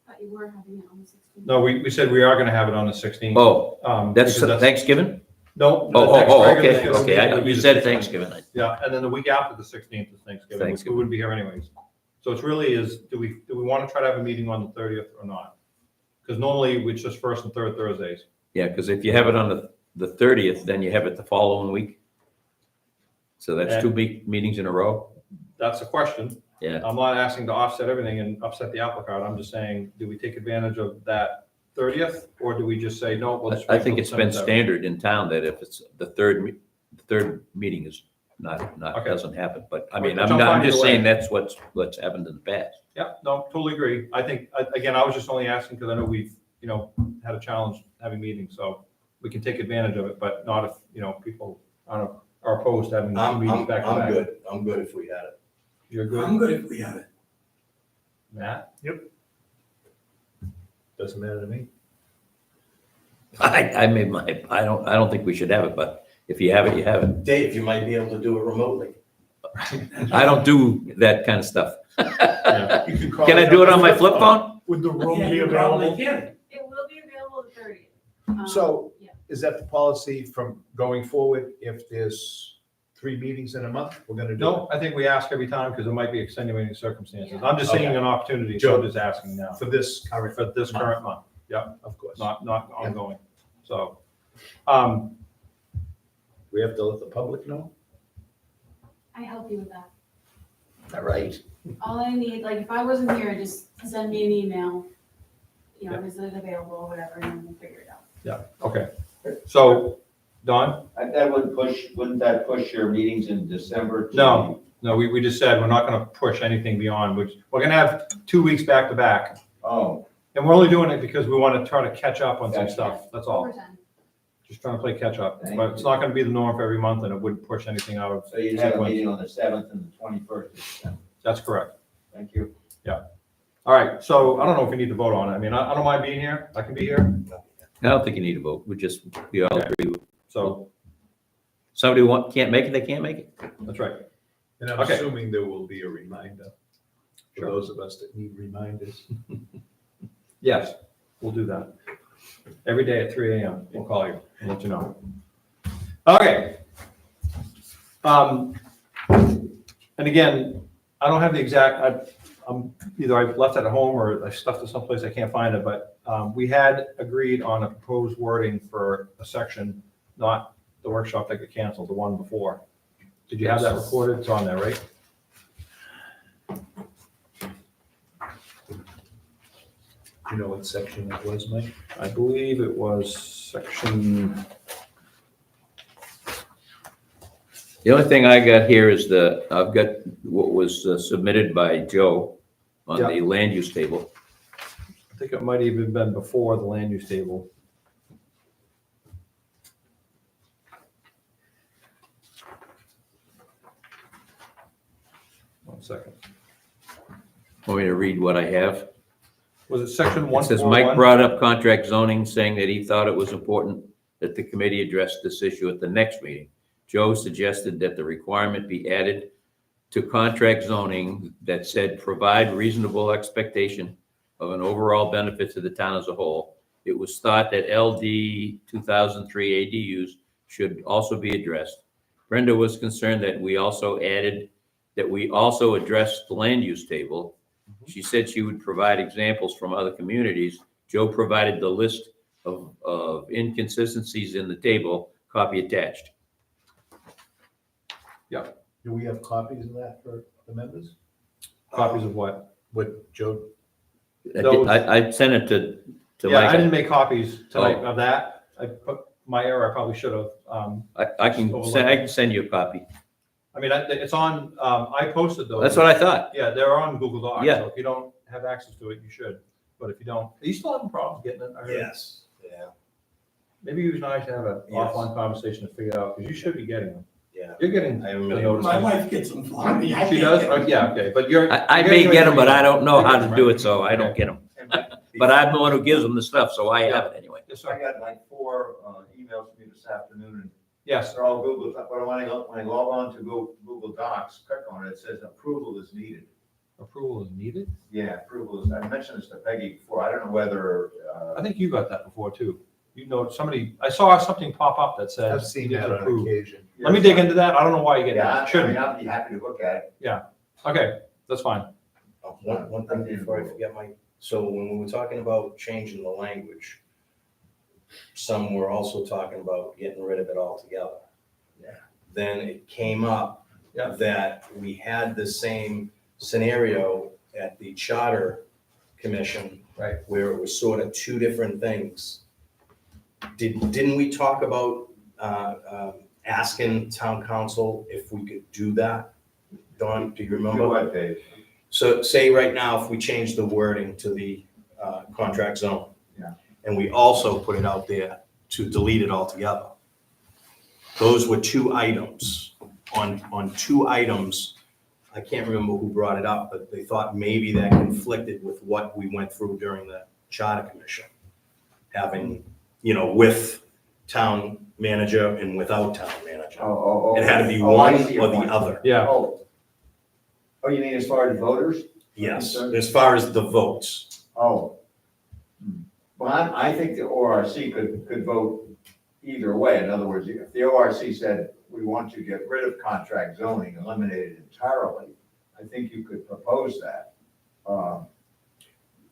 Thought you were having it on the 16th. No, we said we are gonna have it on the 16th. Oh, Because that's Thanksgiving? No. the Oh, next oh, regular okay, scheduled okay, meeting would be you the said 16th. Thanksgiving. Yeah, and then the week after the 16th is Thanksgiving, which we Thanksgiving. wouldn't be here anyways. So it's really is, do we want to try to have a meeting on the 30th or not? Because normally it's just first and third Thursdays. Yeah, because if you have it on the 30th, then you have it the following week. So that's 2 meetings in a row? That's the question. Yeah. I'm not asking to offset everything and upset the apple cart. I'm just saying, do we take advantage of that 30th? Or do we just say, no, we'll just I wait think till it's been December 7th? standard in town that if it's the third meeting is not, Okay. doesn't happen. But I Which mean, I'm I'm fine just either way. saying that's what's happened in the past. Yeah, no, totally agree. I think, again, I was just only asking because I know we've, had a challenge having meetings, so we can take advantage of it, but not if, people are opposed to having 2 meetings back to back. good. I'm good if we had it. You're good, good if we had it. Matt? Doesn't matter to me. I made my, I don't think we should have it, but if you have it, you have it. Dave, you might be able to do it remotely. I don't do that kind of stuff. Yeah. You could call Can I do it on my flip phone? Would the room be available? It will be available the 30th. So Yeah. is that the policy from going forward? If there's 3 meetings in a month, we're gonna do it? No, I think we ask every time because there might be extenuating circumstances. Yeah. I'm just seeing Okay. an opportunity, so I'm Sure. just asking now. For this current, For this current month, of course. not Yeah. ongoing. So, We have to let the public know? I help you with that. All right. All I need, like, if I wasn't here, just send me an email, Yeah. is it available, or whatever, and then we'll figure it out. okay. So, Don? Wouldn't that push your meetings in December? to- No, we just said we're not gonna push anything beyond, which, we're gonna have 2 weeks back to back. Oh, And we're only doing it because we want to try to catch up on some Gotcha. stuff, that's all. Overtime. Just trying to play catch up. Thank But it's not gonna be the norm for every month and it wouldn't push anything out of so you'd have a sequence. meeting on the 7th and the 21st of December. That's correct. Thank you. All right, so I don't know if we need to vote on it. I mean, I don't mind being here. I can be here. I don't think you need to vote. We all Okay. agree. So, Somebody can't make it, they can't make it. that's right. And I'm Okay. assuming there will be a reminder for Sure. those of us that need reminders. Yes, we'll do that. Every day at 3 AM, we'll call you and let you know. Okay. And again, I don't have the exact, either I've left it at home or I stuffed it someplace I can't find it, but we had agreed on a proposed wording for a section, not the workshop that got canceled, the one before. Did you have that recorded? It's on there, right? Do you know what section it was, Mike? I believe it was section The only thing I got here is I've got what was submitted by Joe on Yeah. the land use table. I think it might even been before the land use table. One second. Want me to read what I have? Was it section It says 141? Mike brought up contract zoning, saying that he thought it was important that the committee address this issue at the next meeting. Joe suggested that the requirement be added to contract zoning that said, provide reasonable expectation of an overall benefit to the town as a whole. It was thought that LD 2003 ADUs should also be addressed. Brenda was concerned that we also addressed the land use table. She said she would provide examples from other communities. Joe provided the list of inconsistencies in the table, copy attached. Do we have copies of that for the members? Copies of what? What Joe, Those- I sent it to Yeah, I Mike. didn't make copies tonight Oh. of that. I put my error, I probably should have. I can send you a copy. I mean, it's on, I posted those. That's what I thought. Yeah, they're on Google Docs, Yeah. so if you don't have access to it, you should. But if you don't, are you still having problems getting it? I heard- Yes, yeah, Maybe you and I should have an Yes. offline conversation to figure it out, because you should be getting them. yeah. You're getting I the haven't really- notices. My wife gets them for me. I She can't does? get Oh, them. yeah, okay, but you're. I you're may doing get them, but I don't know You're how getting to them, do right? it, so I don't Okay. get them. But I'm the one who gives them the stuff, so I have it anyway. Yes, I sir. got like 4 emails from you this afternoon, and Yes, they're all Google, but when I log on to Google Docs, click on it, it says approval is needed. approval is needed. Yeah, approval is, I mentioned this to Peggy before, I don't know whether, I think you got that before too. You know, I saw something pop up that said. I've seen it's that on approved. occasion. Let me dig into that. I don't know why you're getting Yeah, that. I mean, Shouldn't. I'd be happy to look at it. Okay, that's fine. One thing before I forget, Mike, so when we were talking about changing the language, some were also talking about getting rid of it altogether. Yeah. Then it came up Yeah. that we had the same scenario at the Charter Commission. Right. Where it was sort of two different things. Didn't we talk about asking town council if we could do that? Don, do you remember? Do what, Dave? So say right now, if we change the wording to the contract zone. Yeah. And we also put it out there to delete it altogether. Those were two items. On two items, I can't remember who brought it up, but they thought maybe that conflicted with what we went through during the Charter Commission. Having, with town manager and without town manager. It had to be I one see or your the point. other. Yeah. Oh, you mean as far as voters? Yes, as far as the votes. Oh. Well, I think the ORC could vote either way. In other words, if the ORC said, we want to get rid of contract zoning, eliminate it entirely, I think you could propose that.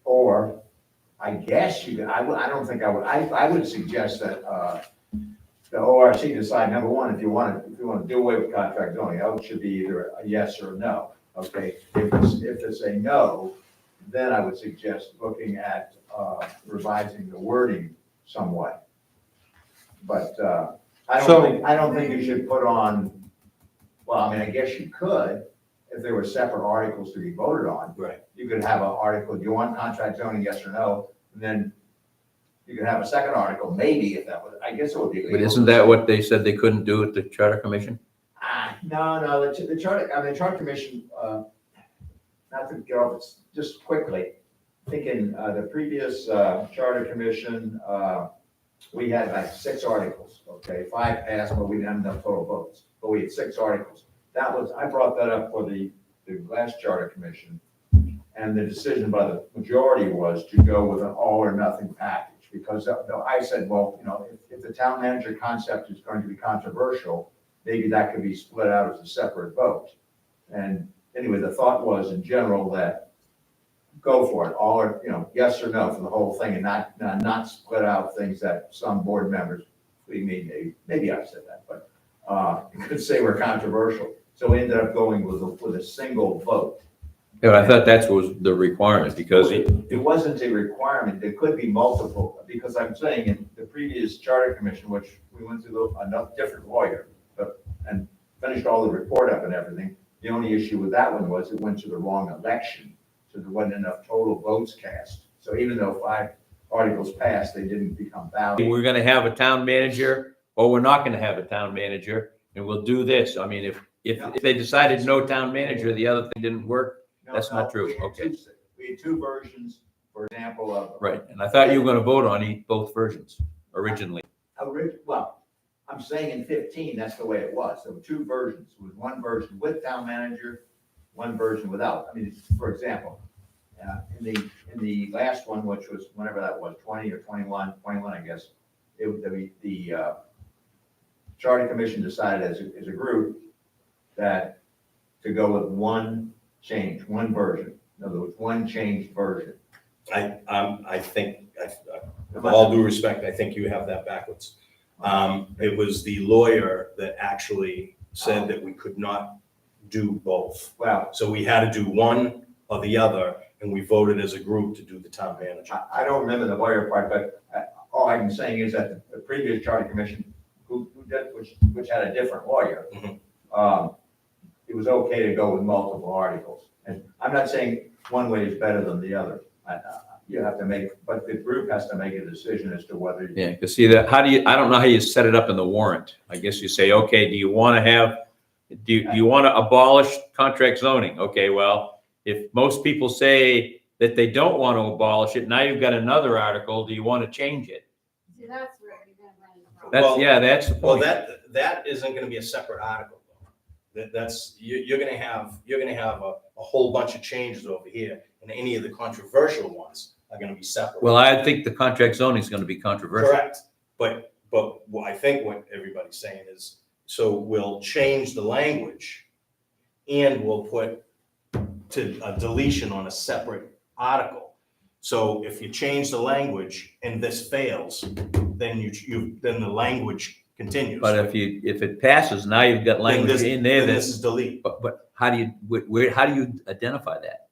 Or, I guess you could, I don't think I would, I would suggest that, the ORC decide, number one, if you want to do away with contract zoning, it should be either a yes or a no, okay? If it's a no, then I would suggest looking at revising the wording somewhat. But I don't think you should put on, well, I mean, I guess you could, if there were separate articles to be voted on. Right. You could have an article, do you want contract zoning, yes or no? And then you could have a second article, maybe, if that was, I guess it would be legal. But isn't that what they said they couldn't do at the Charter Commission? No, the Charter Commission, not to get off, just quickly, thinking, the previous, Charter Commission, we had like 6 articles, okay? 5 passed, but we didn't have enough total votes, but we had 6 articles. I brought that up for the last Charter Commission, and the decision by the majority was to go with an all or nothing package, because I said, well, if the town manager concept is going to be controversial, maybe that could be split out as a separate vote. And anyway, the thought was in general that go for it, all or, yes or no for the whole thing, and not split out things that some board members, maybe I said that, but you could say were controversial. So we ended up going with a single vote. Yeah, I thought that was the requirement, because It wasn't a requirement, there could be multiple, because I'm saying in the previous Charter Commission, which we went through enough different lawyer, and finished all the report up and everything. The only issue with that one was it went to the wrong election, so there wasn't enough total votes cast. So even though 5 articles passed, they didn't become valid. We're gonna have a town manager, or we're not gonna have a town manager, and we'll do this. I mean, if they decided no town manager, the other thing didn't work, that's not true. We had Okay. we had 2 versions, for example, of. right, and I thought you were gonna vote on both versions originally. Well, I'm saying in 15, that's the way it was. There were 2 versions. There was one version with town manager, one version without. I mean, for example, in the last one, which was whenever that was, 20 or 21, I guess, the Charter Commission decided as a group that to go with one change, one version. In other words, one changed version. I think, with all due respect, I think you have that backwards. It was the lawyer that actually said that we could not do both. Well, So we had to do one or the other, and we voted as a group to do the town manager. I don't remember the lawyer part, but all I'm saying is that the previous Charter Commission, which had a different lawyer, it was okay to go with multiple articles. And I'm not saying one way is better than the other. You have to but the group has to make a decision as to whether. Yeah, because see that, I don't know how you set it up in the warrant. I guess you say, okay, do you want to abolish contract zoning? Okay, well, if most people say that they don't want to abolish it, now you've got another article, do you want to change it? See, that's where you're gonna run into problems. That's the Well, point. that isn't gonna be a separate article, though. You're gonna have a whole bunch of changes over here, and any of the controversial ones are gonna be separate. Well, I think the contract zoning is going to be controversial. Correct, but I think what everybody's saying is, so we'll change the language and we'll put to a deletion on a separate article. So if you change the language and this fails, then then the language continues. But if it passes, now you've got Then language this- in there then this that's, is delete. but how do you identify that?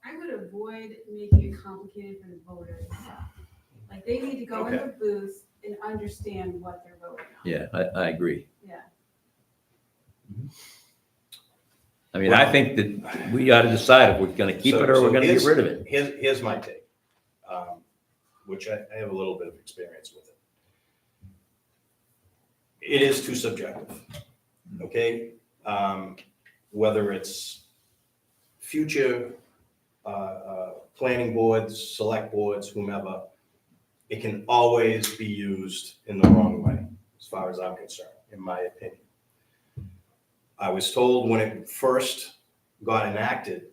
I would avoid making it complicated for the voters. Like, they need to go in the booth and understand what they're voting on. Yeah, I agree. Yeah. I mean, I think that we ought to decide if we're going to keep it or we're going to get rid of it. Here's my take, which I have a little bit of experience with it. It is too subjective, okay? Whether it's future planning boards, select boards, whomever, it can always be used in the wrong way, as far as I'm concerned, in my opinion. I was told when it first got enacted,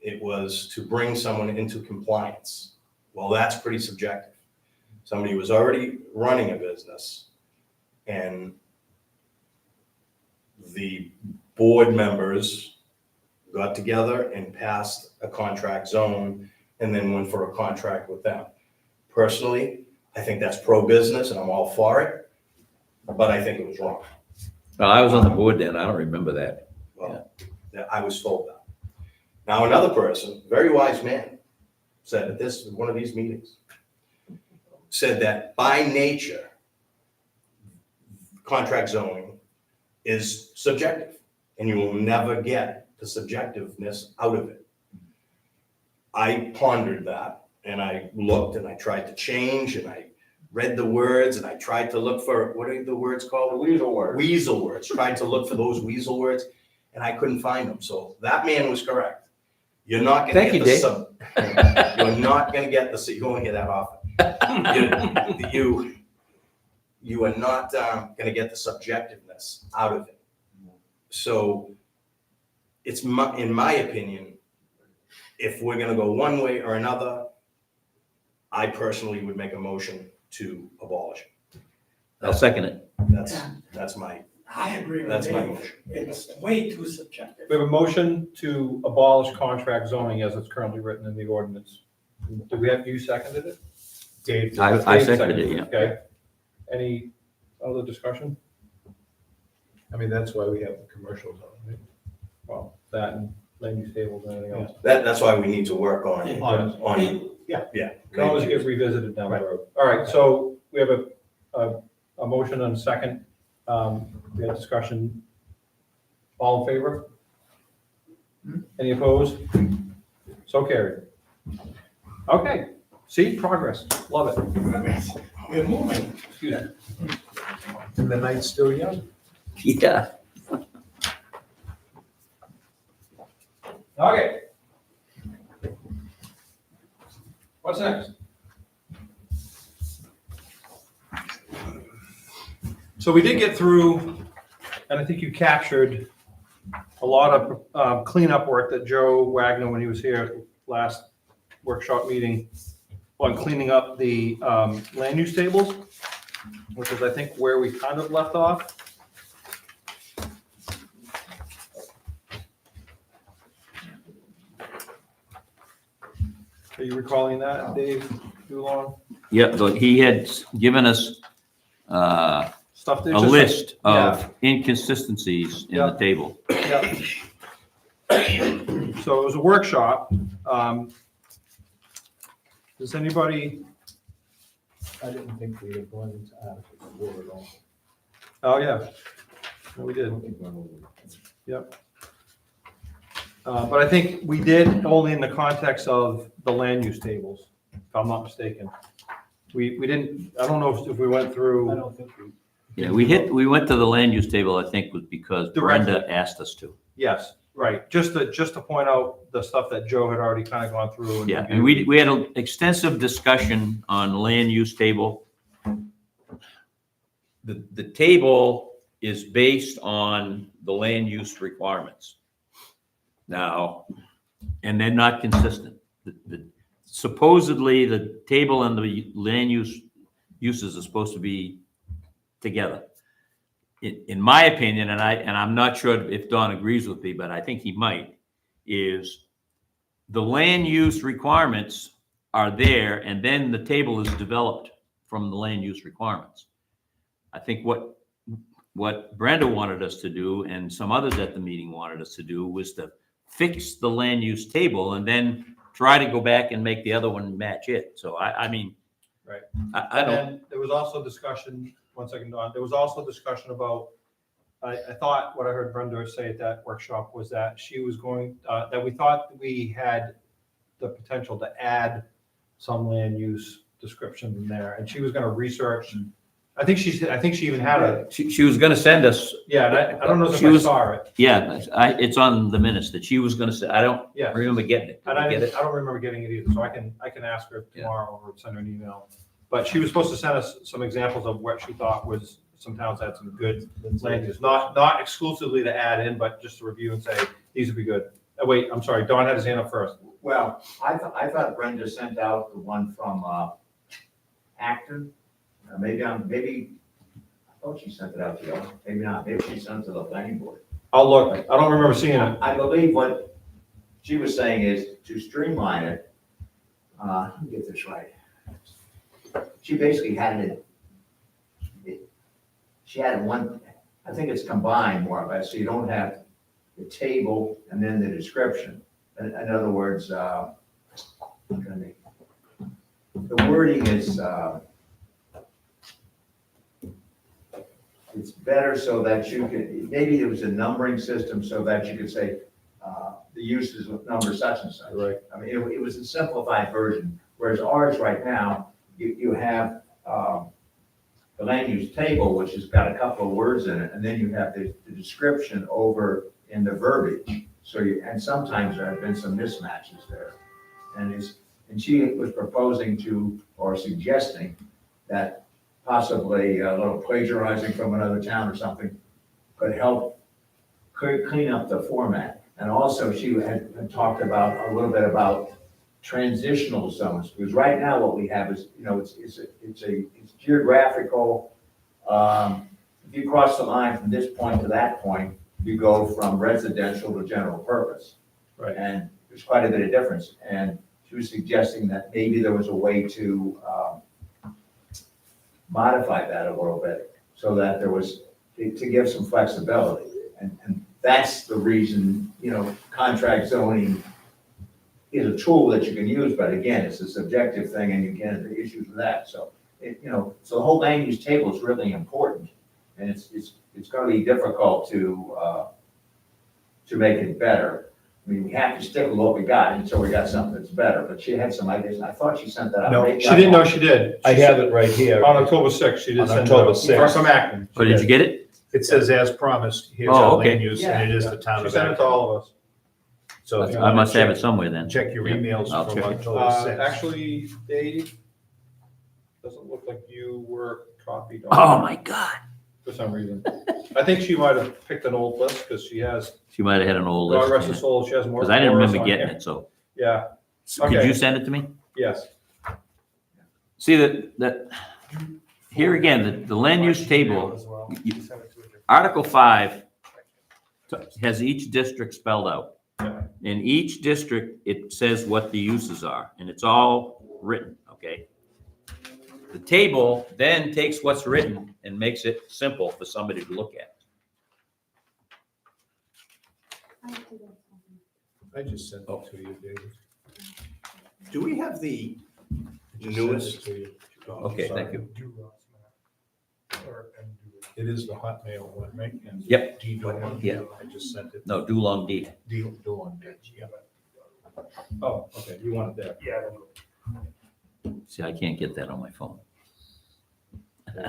it was to bring someone into compliance. Well, that's pretty subjective. Somebody was already running a business, and the board members got together and passed a contract zone and then went for a contract with them. Personally, I think that's pro-business and I'm all for it, but I think it was wrong. Well, I was on the board then. I don't remember that. Well, I was told that. Now, another person, very wise man, said at one of these meetings, said that by nature, contract zoning is subjective, and you will never get the subjectiveness out of it. I pondered that, and I looked, and I tried to change, and I read the words, and I tried to look for, what are the words called? The weasel word. Weasel words, tried to look for those weasel words, and I couldn't find them. So that man was correct. You're not gonna Thank get you, the Dave. you're not gonna get the, you won't hear that often. You are not gonna get the subjectiveness out of it. So it's in my opinion, if we're gonna go one way or another, I personally would make a motion to abolish it. I'll second it. That's my, I agree with that's my Dave. motion. It's way too subjective. We have a motion to abolish contract zoning as it's currently written in the ordinance. Do we have, you seconded it? Dave, I Dave seconded it, yeah. Okay. Any other discussion? I mean, that's why we have the commercial zone, right? Well, that and land use tables and anything else. That's why we need to work on, Yeah. yeah. Can always get revisited down the road. All right, so we have a motion and a second. We had discussion. All in favor? Any opposed? So carried. Okay, see, progress, love it. We're moving. Excuse me. And the night's still young. Yeah. Okay. What's next? So we did get through, and I think you captured a lot of cleanup work that Joe Wagner, when he was here at last workshop meeting, on cleaning up the land use tables, which is, I think, where we kind of left off. Are you recalling that, Dave Dulong? Yeah, so he had given us Stuff a list of inconsistencies in the table. Yeah. So it was a workshop. Does anybody, I didn't think we had gone into Article 4 at all. oh, yeah, No, we did. But I think we did only in the context of the land use tables, if I'm not mistaken. We didn't, I don't know if we went I through, don't think we. Yeah, we went to the land use table, I think, was because Brenda Directly. asked us to. yes, right, just to point out the stuff that Joe had already kind of gone through. Yeah, and we had an extensive discussion on the land use table. The table is based on the land use requirements. Now, and they're not consistent. Supposedly, the table and the land uses are supposed to be together. In my opinion, and I'm not sure if Don agrees with me, but I think he might, is the land use requirements are there, and then the table is developed from the land use requirements. I think what Brenda wanted us to do, and some others at the meeting wanted us to do, was to fix the land use table and then try to go back and make the other one match it. So I mean, Right. I And don't, then there was also discussion, one second, Don, there was also discussion about, I thought what I heard Brenda say at that workshop was that she was going, that we thought we had the potential to add some land use description in there, and she was gonna research. I think she even had a, she was gonna send us, yeah, and I don't know if She I was- saw it. yeah, it's on the minutes that she was gonna say, I don't Yeah. remember getting it. Did And I I get it? don't remember getting it either, so I can ask her tomorrow or send her an email. But she was supposed to send us some examples of what she thought was, some towns had some good land use, not exclusively to add in, but just to review and say, these would be good. Oh, wait, I'm sorry, Don had his hand up first. Well, I thought Brenda sent out the one from Acton. Maybe I thought she sent it out to you, maybe not, maybe she sent it to the planning board. I'll look, I don't remember seeing it. I believe what she was saying is to streamline it, let me get this right. She basically had she had one, I think it's combined more or less, so you don't have the table and then the description. In other words, the wording is, it's better so that you could, maybe it was a numbering system so that you could say, the uses of number such and such. Right. I mean, it was a simplified version, whereas ours right now, you have, the land use table, which has got a couple of words in it, and then you have the description over in the verbiage. So and sometimes there have been some mismatches there. And she was proposing to, or suggesting, that possibly a little plagiarizing from another town or something could help clean up the format. And also she had talked about, a little bit about transitional zones, because right now what we have is, it's geographical. If you cross the line from this point to that point, you go from residential to general purpose. Right. And there's quite a bit of difference. And she was suggesting that maybe there was a way to modify that a little bit so that there was, to give some flexibility. And that's the reason, contract zoning is a tool that you can use, but again, it's a subjective thing and you get into issues with that. So, so the whole land use table is really important. And it's it's gonna be difficult to make it better. I mean, we have to stick with what we got until we got something that's better, but she had some ideas, and I thought she sent that out. No, Maybe She I didn't know won't. she did. I have it right here. On October 6th, she did On send it October out. 6th. From Acton. Oh, did you get it? It says as promised, here's Oh, our okay. land use, and it is the town She of sent it to Acton. all of us. So if you I wanna must have it check- somewhere then. Check your Yeah, emails I'll from check it. October 6th. Actually, Dave, doesn't look like you were copied Oh, on it my God. for some reason. I think she might have picked an old list because she has, She might have had an old God rest her list. soul, she has more. Because I didn't more remember on getting here. it, so. Yeah, So could Okay. you send it to me? yes. See, that, here again, the land use table, As well. you- Send it to a different- Article 5 has each district spelled out. Yeah. In each district, it says what the uses are, and it's all written, okay? The table then takes what's written and makes it simple for somebody to look at. I just sent it to you, David. Do we have the Just newest? sent it to you. Oh, Okay, sorry. thank you. Do Ross map. Or, and do it. It is the Hotmail one, right? And Yep. D Dolan, Yeah. I just sent it. No, do long D. D Dolan, yeah. Oh, okay, you want it there. Yeah, I don't know. See, I can't get that on my phone. I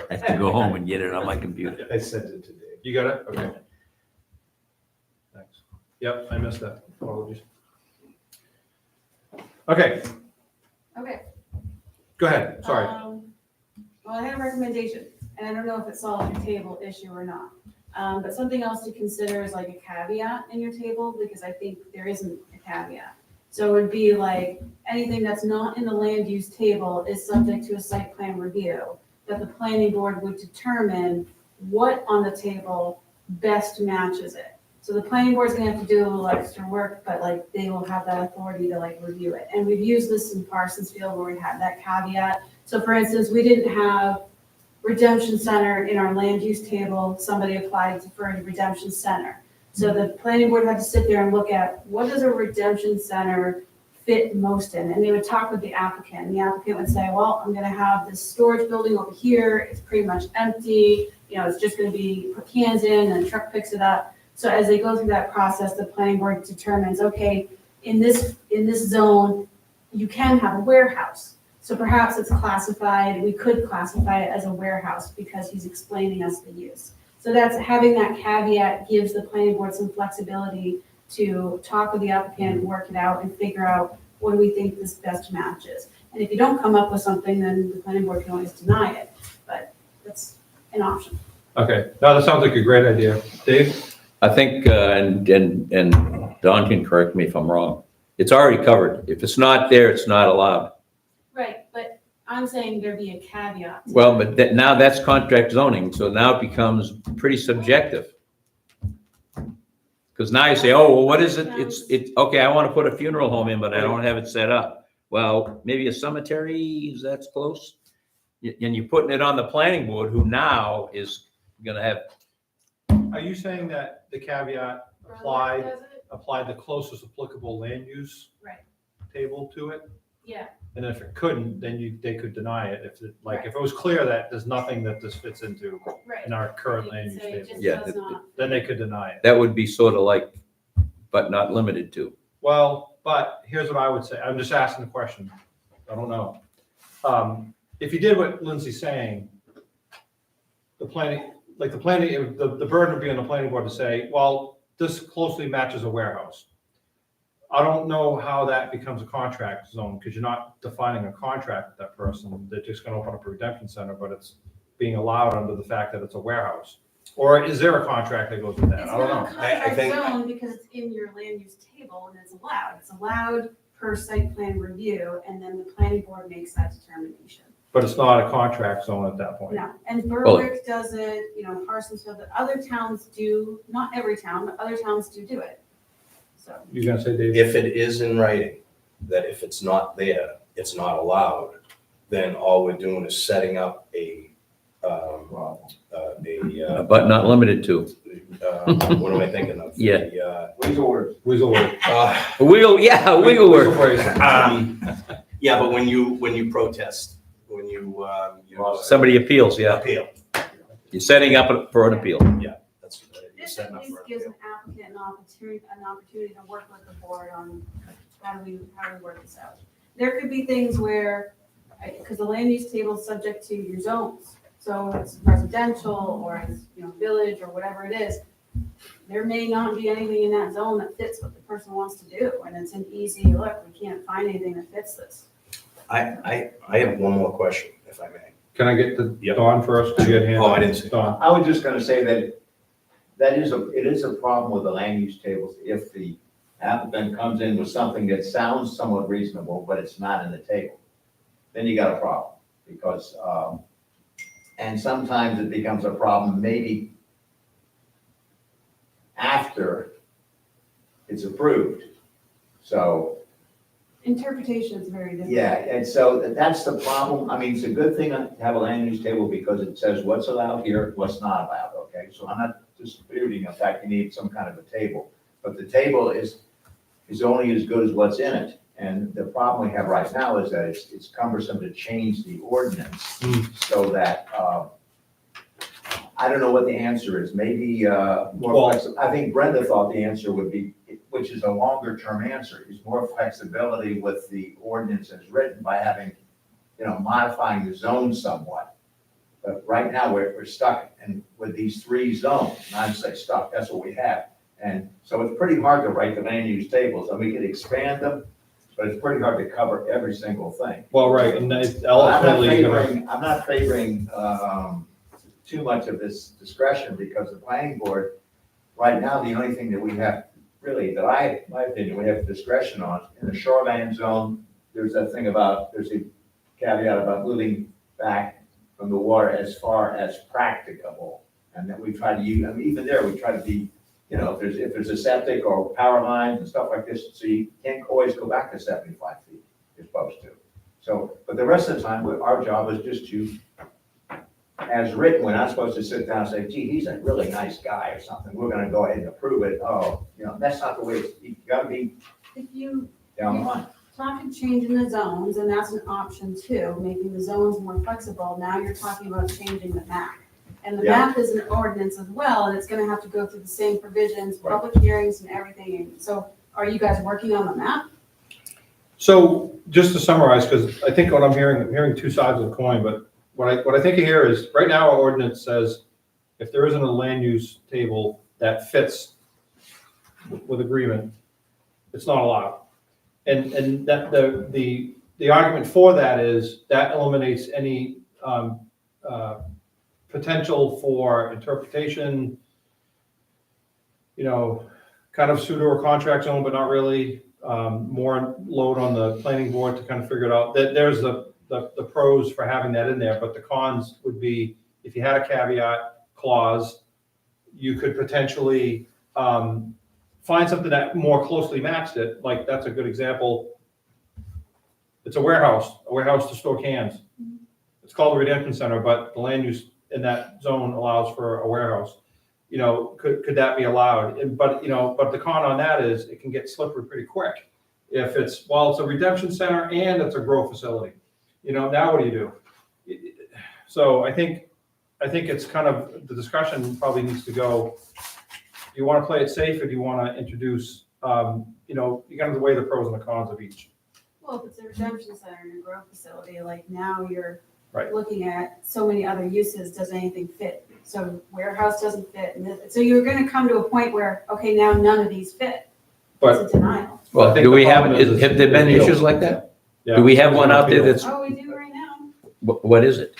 have to go home and get it on my computer. I sent it to Dave. You got it? Okay. Thanks. Yep, I missed that. Apologies. Okay, Okay. go ahead, sorry. Well, I had a recommendation, and I don't know if it solves your table issue or not. But something else to consider is like a caveat in your table, because I think there isn't a caveat. So it would be like, anything that's not in the land use table is subject to a site plan review, that the planning board would determine what on the table best matches it. So the planning board's gonna have to do a little extra work, but like, they will have that authority to like review it. And we've used this in Parsonsfield where we had that caveat. So for instance, we didn't have Redemption Center in our land use table, somebody applied for a Redemption Center. So the planning board had to sit there and look at, what does a Redemption Center fit most in? And they would talk with the applicant, and the applicant would say, well, I'm gonna have this storage building over here, it's pretty much empty, you know, it's just gonna be, put cans in and a truck picks it up. So as they go through that process, the planning board determines, okay, in this zone, you can have a warehouse. So perhaps it's classified, we could classify it as a warehouse because he's explaining us the use. So that's, having that caveat gives the planning board some flexibility to talk with the applicant, work it out, and figure out what do we think this best matches. And if you don't come up with something, then the planning board can always deny it, but that's an option. Okay, no, that sounds like a great idea. Dave? I think, and Don can correct me if I'm wrong, it's already covered. If it's not there, it's not allowed. Right, but I'm saying there be a caveat. Well, but now that's contract zoning, so now it becomes pretty subjective. Because now you say, oh, well, what is it? It's, okay, I want to put a funeral home in, but I don't have it set up. Well, maybe a cemetery, that's close. And you're putting it on the planning board, who now is gonna have, Are you saying that the caveat applied the closest applicable land use Right. table to it? Yeah, And if it couldn't, then they could deny it. If it, like, if it was clear that there's nothing that this fits into right. in our current You land could use say it table, just Yeah, does not. then they could deny it. that would be sort of like, but not limited to. Well, but here's what I would say. I'm just asking the question. I don't know. If you did what Lindsay's saying, the planning, the burden would be on the planning board to say, well, this closely matches a warehouse. I don't know how that becomes a contract zone, because you're not defining a contract with that person. They're just gonna open up a redemption center, but it's being allowed under the fact that it's a warehouse. Or is there a contract that goes with that? It's I don't not a know. contract think- zone because it's in your land use table and it's allowed. It's allowed per site plan review, and then the planning board makes that determination. But it's not a contract zone at that point. No, and Berwick does it, you know, Parsonsfield, but other towns do, not every town, but other towns do it. So, You're gonna say, Dave? If it is in writing, that if it's not there, it's not allowed, then all we're doing is setting up But not limited to. what am I thinking of? Yeah. Weasel words. Weasel word. Wiggle, yeah, wiggle word. Yeah, but when you protest, when you Somebody appeals, yeah. appeal, You're setting up for an appeal. That's, you're This setting at up for least an gives appeal. an applicant an opportunity to work with the board on how do we work this out. There could be things where, because the land use table is subject to your zones, so it's residential or it's, village or whatever it is. There may not be anything in that zone that fits what the person wants to do, and it's an easy, look, we can't find anything that fits this. I have one more question, if I may. Can I get to Yep. Dawn first? 'Cause you had a hand Oh, up. I didn't see. Dawn. I was just gonna say that it is a problem with the land use tables if the applicant comes in with something that sounds somewhat reasonable, but it's not in the table. Then you got a problem, because, and sometimes it becomes a problem maybe after it's approved. So, Interpretation is very different. yeah, and so that's the problem. I mean, it's a good thing to have a land use table because it says what's allowed here, what's not allowed, okay? So I'm not disputing the fact you need some kind of a table, but the table is only as good as what's in it. And the problem we have right now is that it's cumbersome to change the ordinance so that, I don't know what the answer is. Maybe more Well- flexible. I think Brenda thought the answer would be, which is a longer term answer, is more flexibility with the ordinance as written by having, modifying the zone somewhat. But right now, we're stuck with these three zones. And I'd say stuck, that's what we have. And so it's pretty hard to write the land use tables. And we could expand them, but it's pretty hard to cover every single thing. Well, right, and I'm not ultimately, you're gonna, favoring too much of this discretion because the planning board, right now, the only thing that we have really, my opinion, we have discretion on, in the shoreline zone, there's a caveat about moving back from the water as far as practicable. And that we try to use, even there, we try to be, if there's a septic or power lines and stuff like this, so you can't always go back to 75 feet, you're supposed to. So, but the rest of the time, our job is just to, as written, we're not supposed to sit down and say, gee, he's a really nice guy or something, we're gonna go ahead and approve it. Oh, that's not the way, you gotta be If you down the line. talking changing the zones, and that's an option too, making the zones more flexible, now you're talking about changing the map. And the Yeah. map is an ordinance as well, and it's gonna have to go through the same provisions, Right. public hearings and everything. So are you guys working on the map? so just to summarize, because I think what I'm hearing two sides of the coin, but what I think of here is, right now our ordinance says, if there isn't a land use table that fits with agreement, it's not allowed. And that the argument for that is that eliminates any potential for interpretation, kind of pseudo or contract zone, but not really, more load on the planning board to kind of figure it out. That there's the pros for having that in there, but the cons would be, if you had a caveat clause, you could potentially find something that more closely matched it. Like, that's a good example. It's a warehouse to store cans. It's called a redemption center, but the land use in that zone allows for a warehouse. Could that be allowed? But the con on that is it can get slippery pretty quick. If it's a redemption center and it's a grow facility, now what do you do? So I think it's kind of, the discussion probably needs to go, do you want to play it safe or do you want to introduce, you got to weigh the pros and the cons of each. Well, if it's a redemption center and a growth facility, like now you're Right. looking at so many other uses, does anything fit? So warehouse doesn't fit, so you're gonna come to a point where, okay, now none of these fit. But It's a denial. Well, I think Do the we have, problem is have there been the appeal. issues like that? Yeah. Do we have one out there that's, Oh, we do right now. what is it?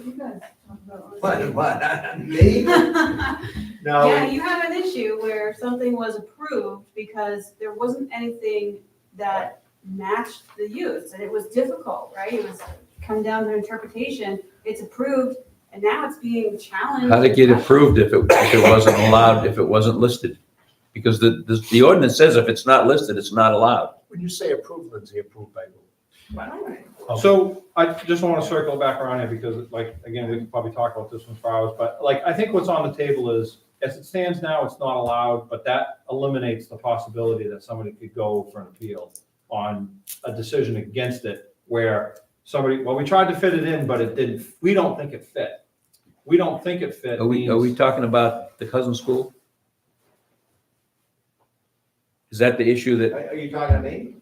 You guys talk about What, me? Yeah, No, you have an issue where something was approved because there wasn't anything that matched the use, and it was difficult, right? It was come down to interpretation. It's approved, and now it's being challenged. How'd it get approved if it wasn't allowed, if it wasn't listed? Because the ordinance says if it's not listed, it's not allowed. When you say approved, Lindsay, approved by who? Right. So I just want to circle back around here because, again, we could probably talk about this one for hours, but I think what's on the table is, as it stands now, it's not allowed, but that eliminates the possibility that somebody could go for an appeal on a decision against it where we tried to fit it in, but it didn't, we don't think it fit. we don't think it fit. Are we means- talking about the cousin school? Is that the issue that, Are you talking to me?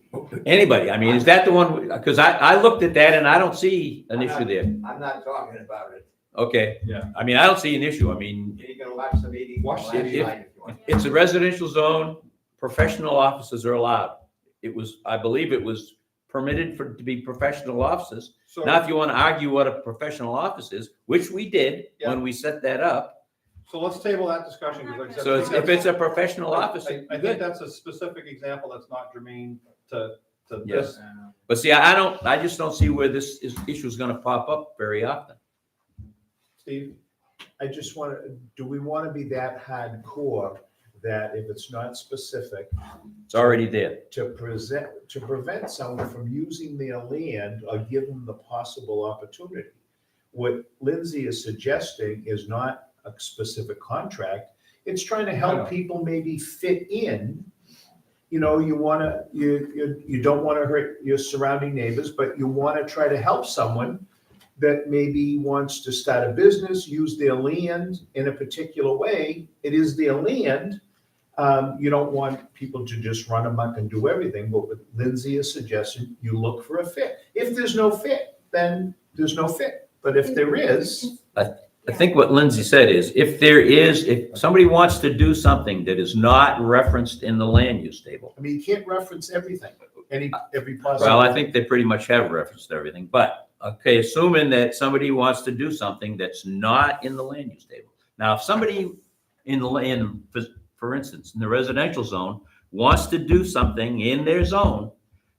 anybody, I mean, is that the one, because I looked at that and I don't see an issue there. I'm not talking about it. Okay. Yeah. I mean, I don't see an issue. I mean, You can watch the meeting. Watch last the- night if you want. it's a residential zone, professional offices are allowed. It was, I believe it was permitted to be professional offices. So, Now, if you want to argue what a professional office is, which we did when we set that up, so let's table that discussion, because like I said. so if it's a professional office, I think good. that's a specific example that's not germane to Yes. this. But see, I just don't see where this issue is going to pop up very often. Steve? I just want to, do we want to be that hardcore that if it's not specific, It's already there. to prevent someone from using their land or give them the possible opportunity? What Lindsay is suggesting is not a specific contract. It's trying to I know. help people maybe fit in. You know, you don't want to hurt your surrounding neighbors, but you want to try to help someone that maybe wants to start a business, use their land in a particular way. It is their land. You don't want people to just run amok and do everything, but what Lindsay is suggesting, you look for a fit. If there's no fit, then there's no fit. But if there is, I think what Lindsay said is, if somebody wants to do something that is not referenced in the land use table, I mean, you can't reference everything, every possible. well, I think they pretty much have referenced everything, but, okay, assuming that somebody wants to do something that's not in the land use table. Now, if somebody in the land, for instance, in the residential zone, wants to do something in their zone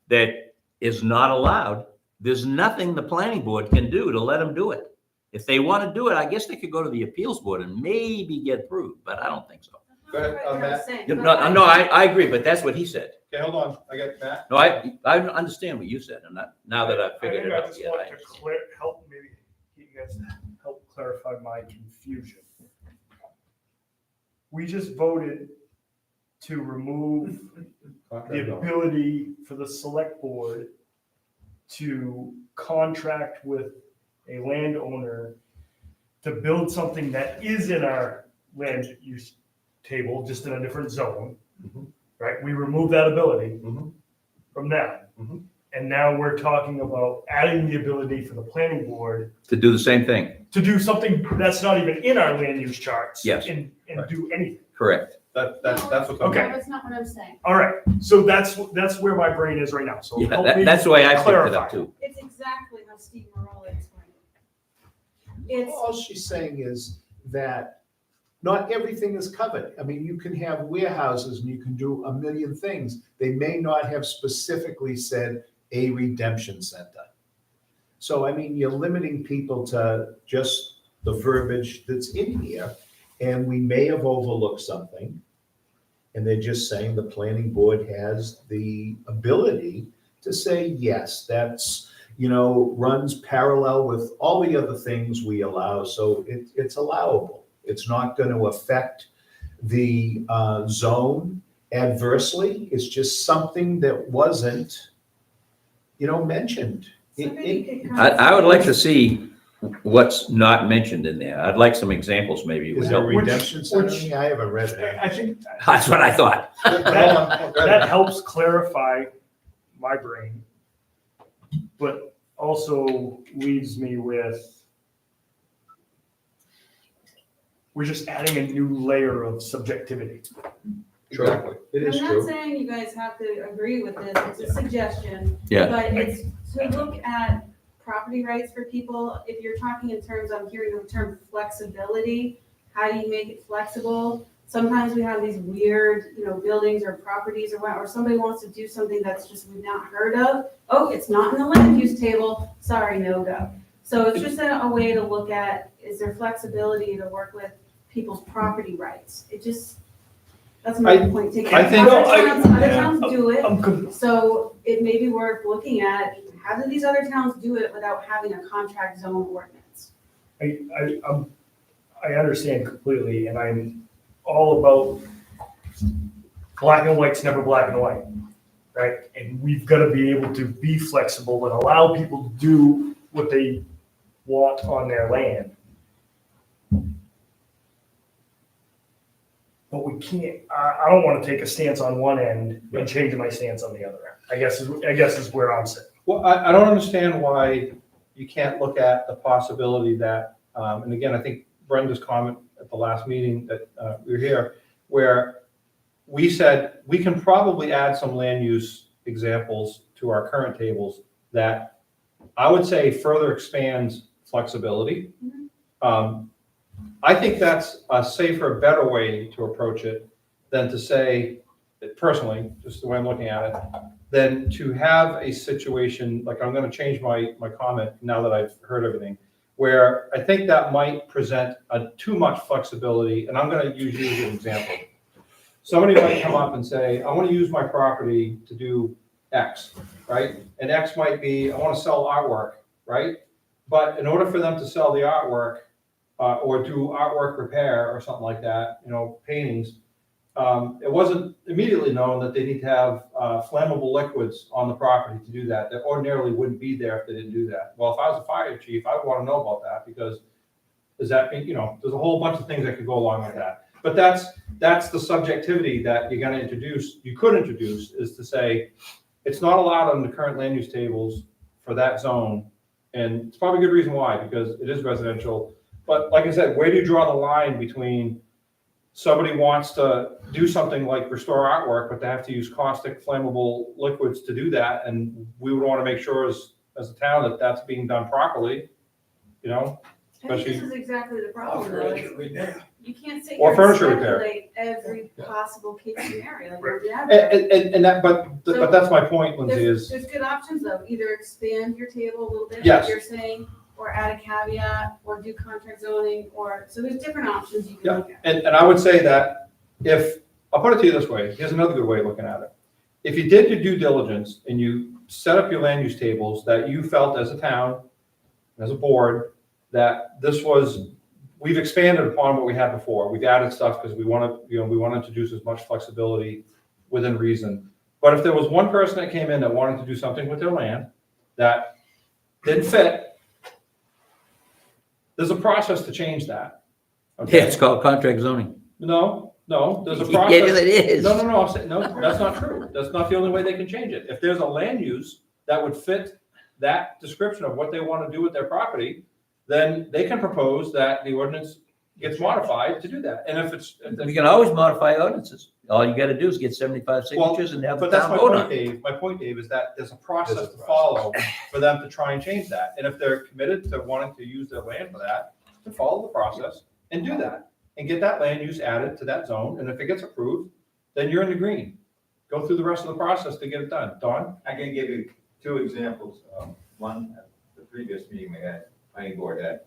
that is not allowed, there's nothing the planning board can do to let them do it. If they want to do it, I guess they could go to the appeals board and maybe get approved, but I don't think so. Go ahead, Matt. No, I agree, but that's what he said. Okay, hold on, I got Matt. No, I understand what you said, and now that I've figured it I out. just yeah, want I to understand. help, maybe you guys help clarify my confusion. We just voted to remove the ability for the select board to contract with a landowner to build something that is in our land use table, just in a different zone, right? We removed that ability from that. Mhm. And now we're talking about adding the ability for the planning board To do the same thing, to do something that's not even in our land use charts. Yes. And Right. do anything. correct. That's what. Okay. That's not what I'm saying. All right, so that's where my brain is right now, so Yeah, help me that's the way I picked it clarify. up too. It's exactly how Steve Marola explained it. It's, All she's saying is that not everything is covered. I mean, you can have warehouses and you can do a million things. They may not have specifically said a redemption center. So, I mean, you're limiting people to just the verbiage that's in here, and we may have overlooked something. And they're just saying the planning board has the ability to say, yes, that's, runs parallel with all the other things we allow, so it's allowable. It's not going to affect the zone adversely. It's just something that wasn't, mentioned. somebody could come. I would like to see what's not mentioned in there. I'd like some examples, maybe it would Is there a help. redemption center? I haven't read it. I think That's what I thought. that helps clarify my brain, but also leaves me with, we're just adding a new layer of subjectivity. Exactly. It is I'm not true. saying you guys have to agree with this, it's a suggestion. Yeah. But it's to look at property rights for people, if you're talking in terms, I'm hearing the term flexibility, how do you make it flexible? Sometimes we have these weird, buildings or properties or what, or somebody wants to do something that's just we've not heard of. Oh, it's not in the land use table, sorry, no go. So it's just a way to look at, is there flexibility to work with people's property rights? That's my point taken. I think- Other towns do it. I'm good. So it may be worth looking at, how do these other towns do it without having a contract zone ordinance? I understand completely, and I'm all about black and white's never black and white, right? And we've got to be able to be flexible and allow people to do what they want on their land. but we can't, I don't want to take a stance on one end and change my stance on the other. I guess is where I'm sitting. Well, I don't understand why you can't look at the possibility that, and again, I think Brenda's comment at the last meeting that we were here, where we said we can probably add some land use examples to our current tables that I would say further expands flexibility. I think that's a safer, better way to approach it than to say, personally, just the way I'm looking at it, than to have a situation, like I'm gonna change my comment now that I've heard everything, where I think that might present too much flexibility, and I'm gonna use you as an example. Somebody might come up and say, I wanna use my property to do X, right? And X might be, I wanna sell artwork, right? But in order for them to sell the artwork, or do artwork repair or something like that, paintings, it wasn't immediately known that they need to have flammable liquids on the property to do that. That ordinarily wouldn't be there if they didn't do that. Well, if I was a fire chief, I would want to know about that because there's a whole bunch of things that could go along with that. But that's the subjectivity that you're going to introduce. You could introduce is to say it's not allowed on the current land use tables for that zone, and it's probably a good reason why, because it is residential. But like I said, where do you draw the line between somebody wants to do something like restore artwork, but they have to use caustic flammable liquids to do that, and we would want to make sure as a town that that's being done properly, I think especially. this is exactly the problem, though. You can't sit Or here and furniture repair. speculate every possible case scenario. Like, we have And that, but that's my point, Lindsay, is, There's good options though, either expand your table a little bit, Yes. like you're saying, or add a caveat, or do contract zoning, so there's different options you can look at. and I would say that I'll put it to you this way, here's another good way of looking at it. If you did your due diligence and you set up your land use tables that you felt as a town, as a board, that we've expanded upon what we had before. We've added stuff because we want to introduce as much flexibility within reason. But if there was one person that came in that wanted to do something with their land that didn't fit, there's a process to change that. Okay? Yeah, it's called contract zoning. No, there's a Yeah, process. it is. No, I'm saying, no, that's not true. That's not the only way they can change it. If there's a land use that would fit that description of what they want to do with their property, then they can propose that the ordinance gets modified to do that. And if We can always modify ordinances. All you gotta do is get 75 signatures and have the but that's town my vote point, on it. Dave. My point, Dave, is that there's a process There's a to follow for them to try and change that. And if they're committed to wanting to use their land for that, to follow the process and do that. And get that land use added to that zone. And if it gets approved, then you're in the green. Go through the rest of the process to get it done. Don? I can give you two examples. One, at the previous meeting we had, planning board had,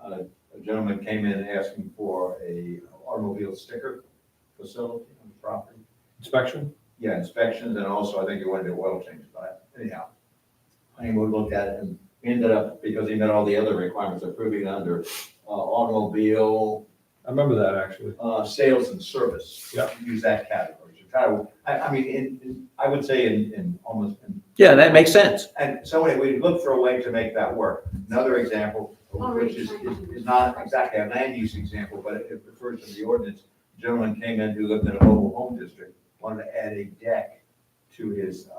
a gentleman came in asking for a automobile sticker facility on the property. Inspection? Yeah, inspections, and also I think he wanted an oil change, but anyhow. Planning board looked at it and ended up, because he met all the other requirements, approving it under automobile, I remember that actually. sales and service. Yeah. Use that category. So I mean, I would say in almost, Yeah, that makes sense. and so anyway, we look for a way to make that work. Another example, which is not exactly a land use example, but it refers to the ordinance. A gentleman came in who lived in a mobile home district, wanted to add a deck to his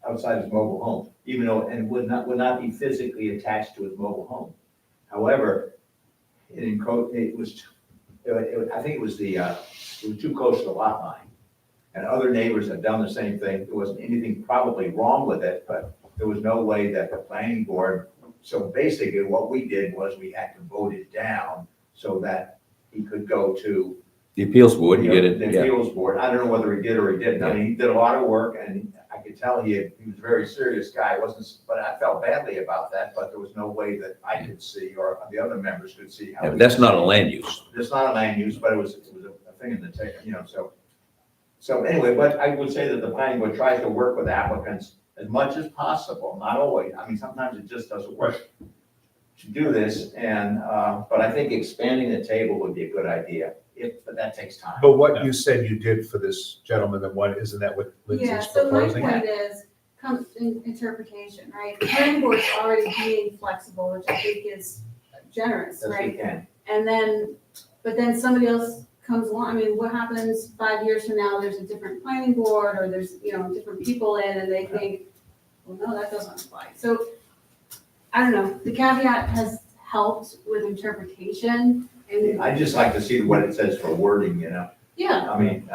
outside his mobile home, even though, and would not be physically attached to his mobile home. However, I think it was too close to the lot line. And other neighbors had done the same thing. There wasn't anything probably wrong with it, but there was no way that the planning board, so basically what we did was we had to vote it down so that he could go to The appeals board, you get it, the yeah. appeals board. I don't know whether he did or he didn't. I mean, he did a lot of work, and I could tell he was a very serious guy. But I felt badly about that, but there was no way that I could see or the other members could see how. Yeah, but that's not a land use. It's not a land use, but it was a thing in the tech, so anyway, but I would say that the planning board tries to work with applicants as much as possible, not always. I mean, sometimes it just doesn't work to do this, but I think expanding the table would be a good idea, but that takes time. But what you said you did for this gentleman, isn't that what Yeah, Lindsay's so my proposing? point is, comes in interpretation, right? The planning board's already being flexible, which I think is generous, As we right? can. And then, but then somebody else comes along, I mean, what happens 5 years from now, there's a different planning board, or there's, different people in, and they think, well, no, that doesn't apply. So, I don't know, the caveat has helped with interpretation, and, I just like to see what it says for wording, yeah, I mean,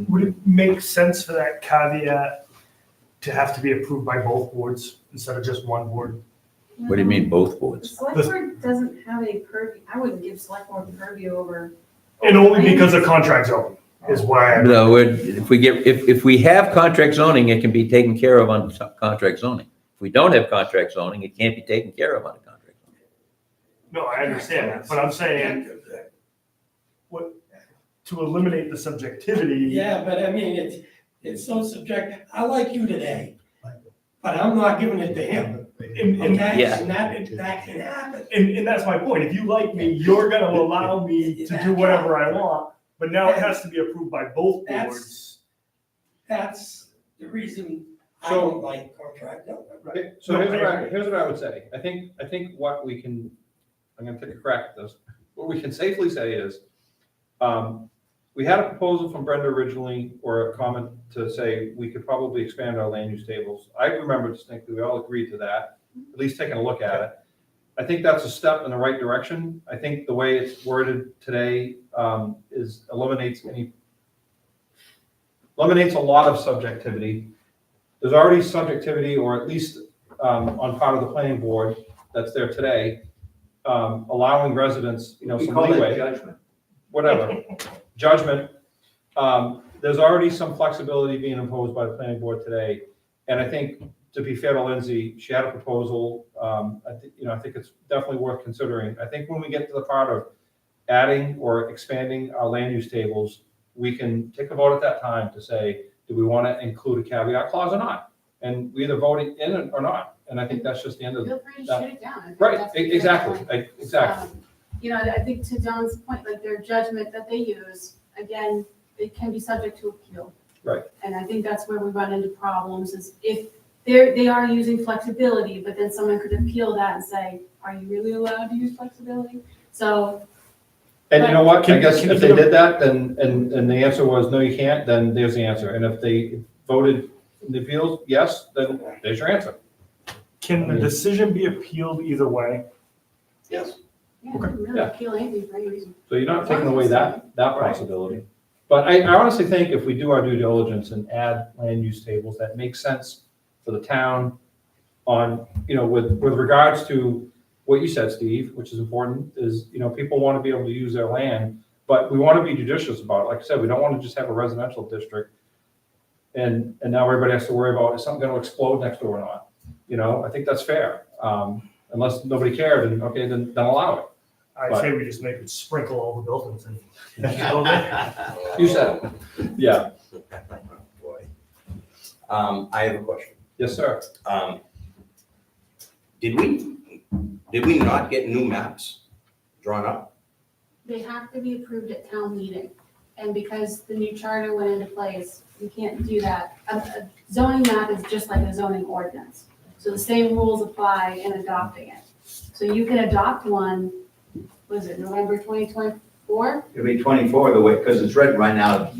Would it make sense for that caveat to have to be approved by both boards instead of just one board? What do you mean, both The boards? select board doesn't have any purview, I wouldn't give select board purview over. And only because of contract zoning is why I. No, if we have contract zoning, it can be taken care of on contract zoning. If we don't have contract zoning, it can't be taken care of on a contract zoning. No, I understand that, but I'm saying, to eliminate the subjectivity. Yeah, but I mean, it's so subjective. I like you today, but I'm not giving it to him. And Okay? Yeah. And that can happen. And that's my point. If you like me, you're gonna allow me to do whatever I want, but now it has to be approved by both boards. That's the reason I So- don't like contract zoning. Okay, so here's what I would say. I think what we can, I'm gonna take a crack at this. What we can safely say is, we had a proposal from Brenda originally, or a comment to say we could probably expand our land use tables. I remember distinctly, we all agreed to that, at least taking a look at it. I think that's a step in the right direction. I think the way it's worded today eliminates a lot of subjectivity. There's already subjectivity, or at least on part of the planning board that's there today, allowing residents, we some call it leeway, judgment. whatever, judgment. There's already some flexibility being imposed by the planning board today. And I think, to be fair to Lindsay, she had a proposal. I think it's definitely worth considering. I think when we get to the part of adding or expanding our land use tables, we can take a vote at that time to say, do we want to include a caveat clause or not? And we either vote it in or not. And I think that's just the end of Feel free to that. shoot it down. I think Right, that's the exactly, point. exactly. I think to John's point, like their judgment that they use, again, it can be subject to appeal. Right. And I think that's where we run into problems is if they are using flexibility, but then someone could appeal that and say, are you really allowed to use flexibility? So, And you know what, I Can- guess can if you they give did that, then, and the answer was, no, you can't, then there's the answer. And if they voted in the appeals, yes, then there's your answer. Can the decision be appealed either way? Yes. yeah, you can really Yeah. appeal anything for any reason. So you're not taking away that possibility. But I honestly think if we do our due diligence and add land use tables, that makes sense for the town on, with regards to what you said, Steve, which is important, is, people want to be able to use their land, but we want to be judicious about it. Like I said, we don't want to just have a residential district and now everybody has to worry about, is something going to explode next door or not? I think that's fair. Unless nobody cared, and okay, then allow it. I say we just make it sprinkle all the buildings and. You said it. Yeah. Boy. I have a question. Yes, sir. Did we not get new maps drawn up? They have to be approved at town meeting. And because the new charter went into place, you can't do that. A zoning map is just like a zoning ordinance. So the same rules apply in adopting it. So you can adopt one, was it November 2024? It'll be 24 the way, because it's written right now,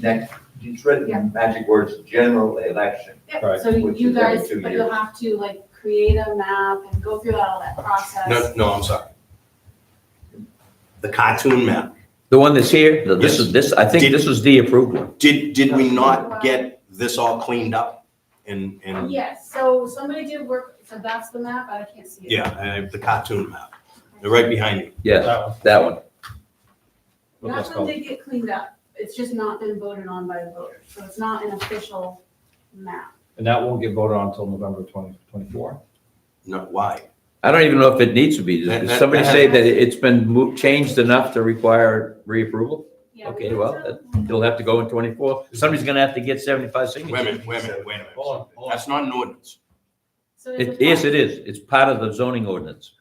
it's written Yeah. magic words, general election. Yep. Right. So Which you is every guys, 2 but you'll years. have to create a map and go through all that process. No, I'm sorry. The cartoon map. The one that's here, I think this is the approved one. Did we not get this all cleaned up? And Yes, so somebody did work, so that's the map, I can't see it. yeah, the cartoon map. They're right behind you. Yeah, That one. that one. What Not that's some called. did get cleaned up, it's just not been voted on by the voters, so it's not an official map. And that won't get voted on until November 2024. No, why? I don't even know if it needs to be. That- Did that- somebody that- say that it's been changed enough to require reapproval? Yeah, Okay, we well, did it'll have to go in 24. Somebody's gonna have to get 75 Wait a signatures. minute, wait a minute, wait a minute. Hold on. That's not an ordinance. So it was Yes, not- it is. It's part of the zoning ordinance.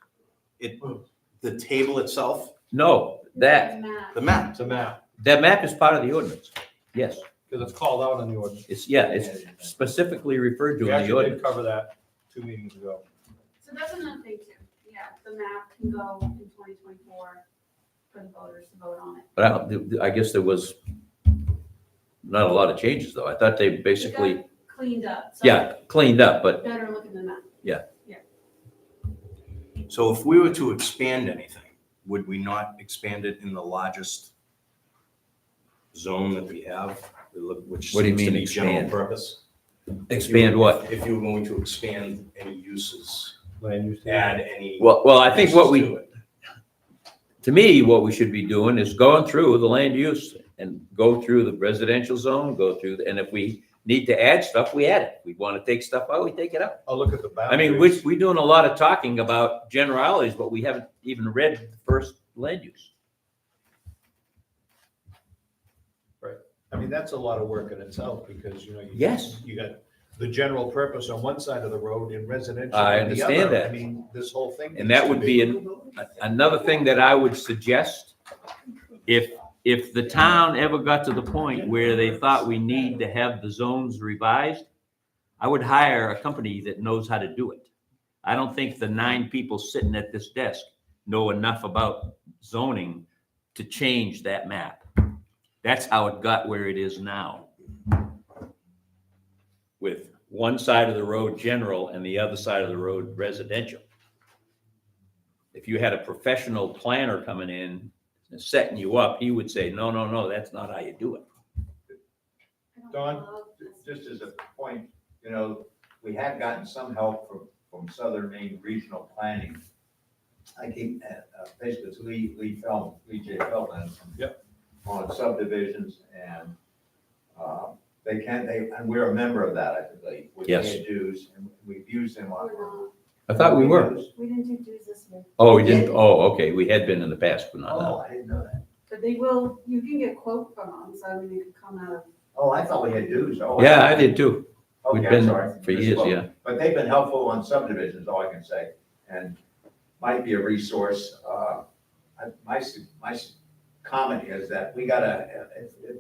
The table itself, No, that Map. the map. It's a map, map is part of the ordinance. Yes, because it's called out in the ordinance. it's specifically referred to We in the actually did ordinance. cover that 2 meetings ago. So that's another thing too, yeah, the map can go in 2024. for the voters to vote on it. But I guess there was not a lot of changes, though. I thought they It basically, got cleaned up. So yeah, cleaned up, but better looking than that. So if we were to expand anything, would we not expand it in the largest zone that we have, which What do you seems to mean be general expand? purpose? expand what? If you were going to expand any uses, Land use. add any. Well, I think what uses we, to it. to me, what we should be doing is going through the land use and go through the residential zone, go through, and if we need to add stuff, we add it. We want to take stuff out, we take it out. I'll look at the I mean, boundaries. we're doing a lot of talking about generalities, but we haven't even read the first land use. I mean, that's a lot of work in itself because, you know. Yes. You got the general purpose on one side of the road and residential I on the understand other. that. I mean, this whole thing. And needs that to would be another thing that I would suggest, if the town ever got to the point where they thought we need to have the zones revised, I would hire a company that knows how to do it. I don't think the 9 people sitting at this desk know enough about zoning to change that map. That's how it got where it is now. With one side of the road general and the other side of the road residential. If you had a professional planner coming in and setting you up, he would say, no, no, no, that's not how you do it. I don't Don? love this. Just as a point, you know, we had gotten some help from Southern Maine Regional Planning. I keep, basically it's Lee J. Feldman. Yep. On subdivisions and, and we're a member of that, I believe. We Yes. pay dues and we've used them on. We're not. I thought we were. We didn't do dues this year, Oh, we didn't, oh, okay, we had been in the past, but not Oh, now. I didn't know that. but they will, you can get quote from them, so I mean, it could come out of. Oh, I thought we had dues. Oh, Yeah, I did too. Okay, We've I'm been sorry. for years, yeah. But they've been helpful on subdivisions, all I can say, and might be a resource. My comment is that we gotta,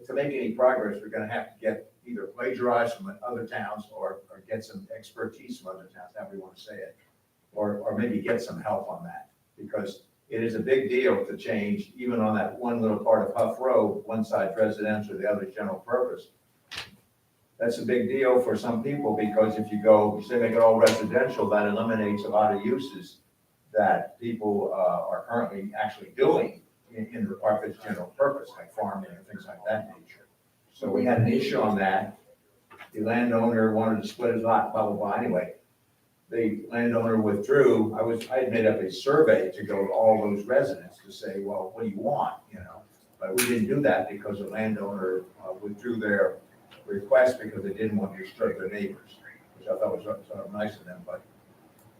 to make any progress, we're gonna have to get either plagiarized from other towns or get some expertise from other towns, however you wanna say it. Or maybe get some help on that, because it is a big deal to change, even on that one little part of Huff Road, one side residential, the other general purpose. That's a big deal for some people, because if you say make it all residential, that eliminates a lot of uses that people are currently actually doing in the part of its general purpose, like farming and things like that nature. So we had an issue on that. The landowner wanted to split his lot, blah, blah, blah. Anyway, the landowner withdrew. I had made up a survey to go to all those residents to say, well, what do you want, you know? But we didn't do that because the landowner withdrew their request because they didn't want to disturb their neighbors, which I thought was sort of nice of them, but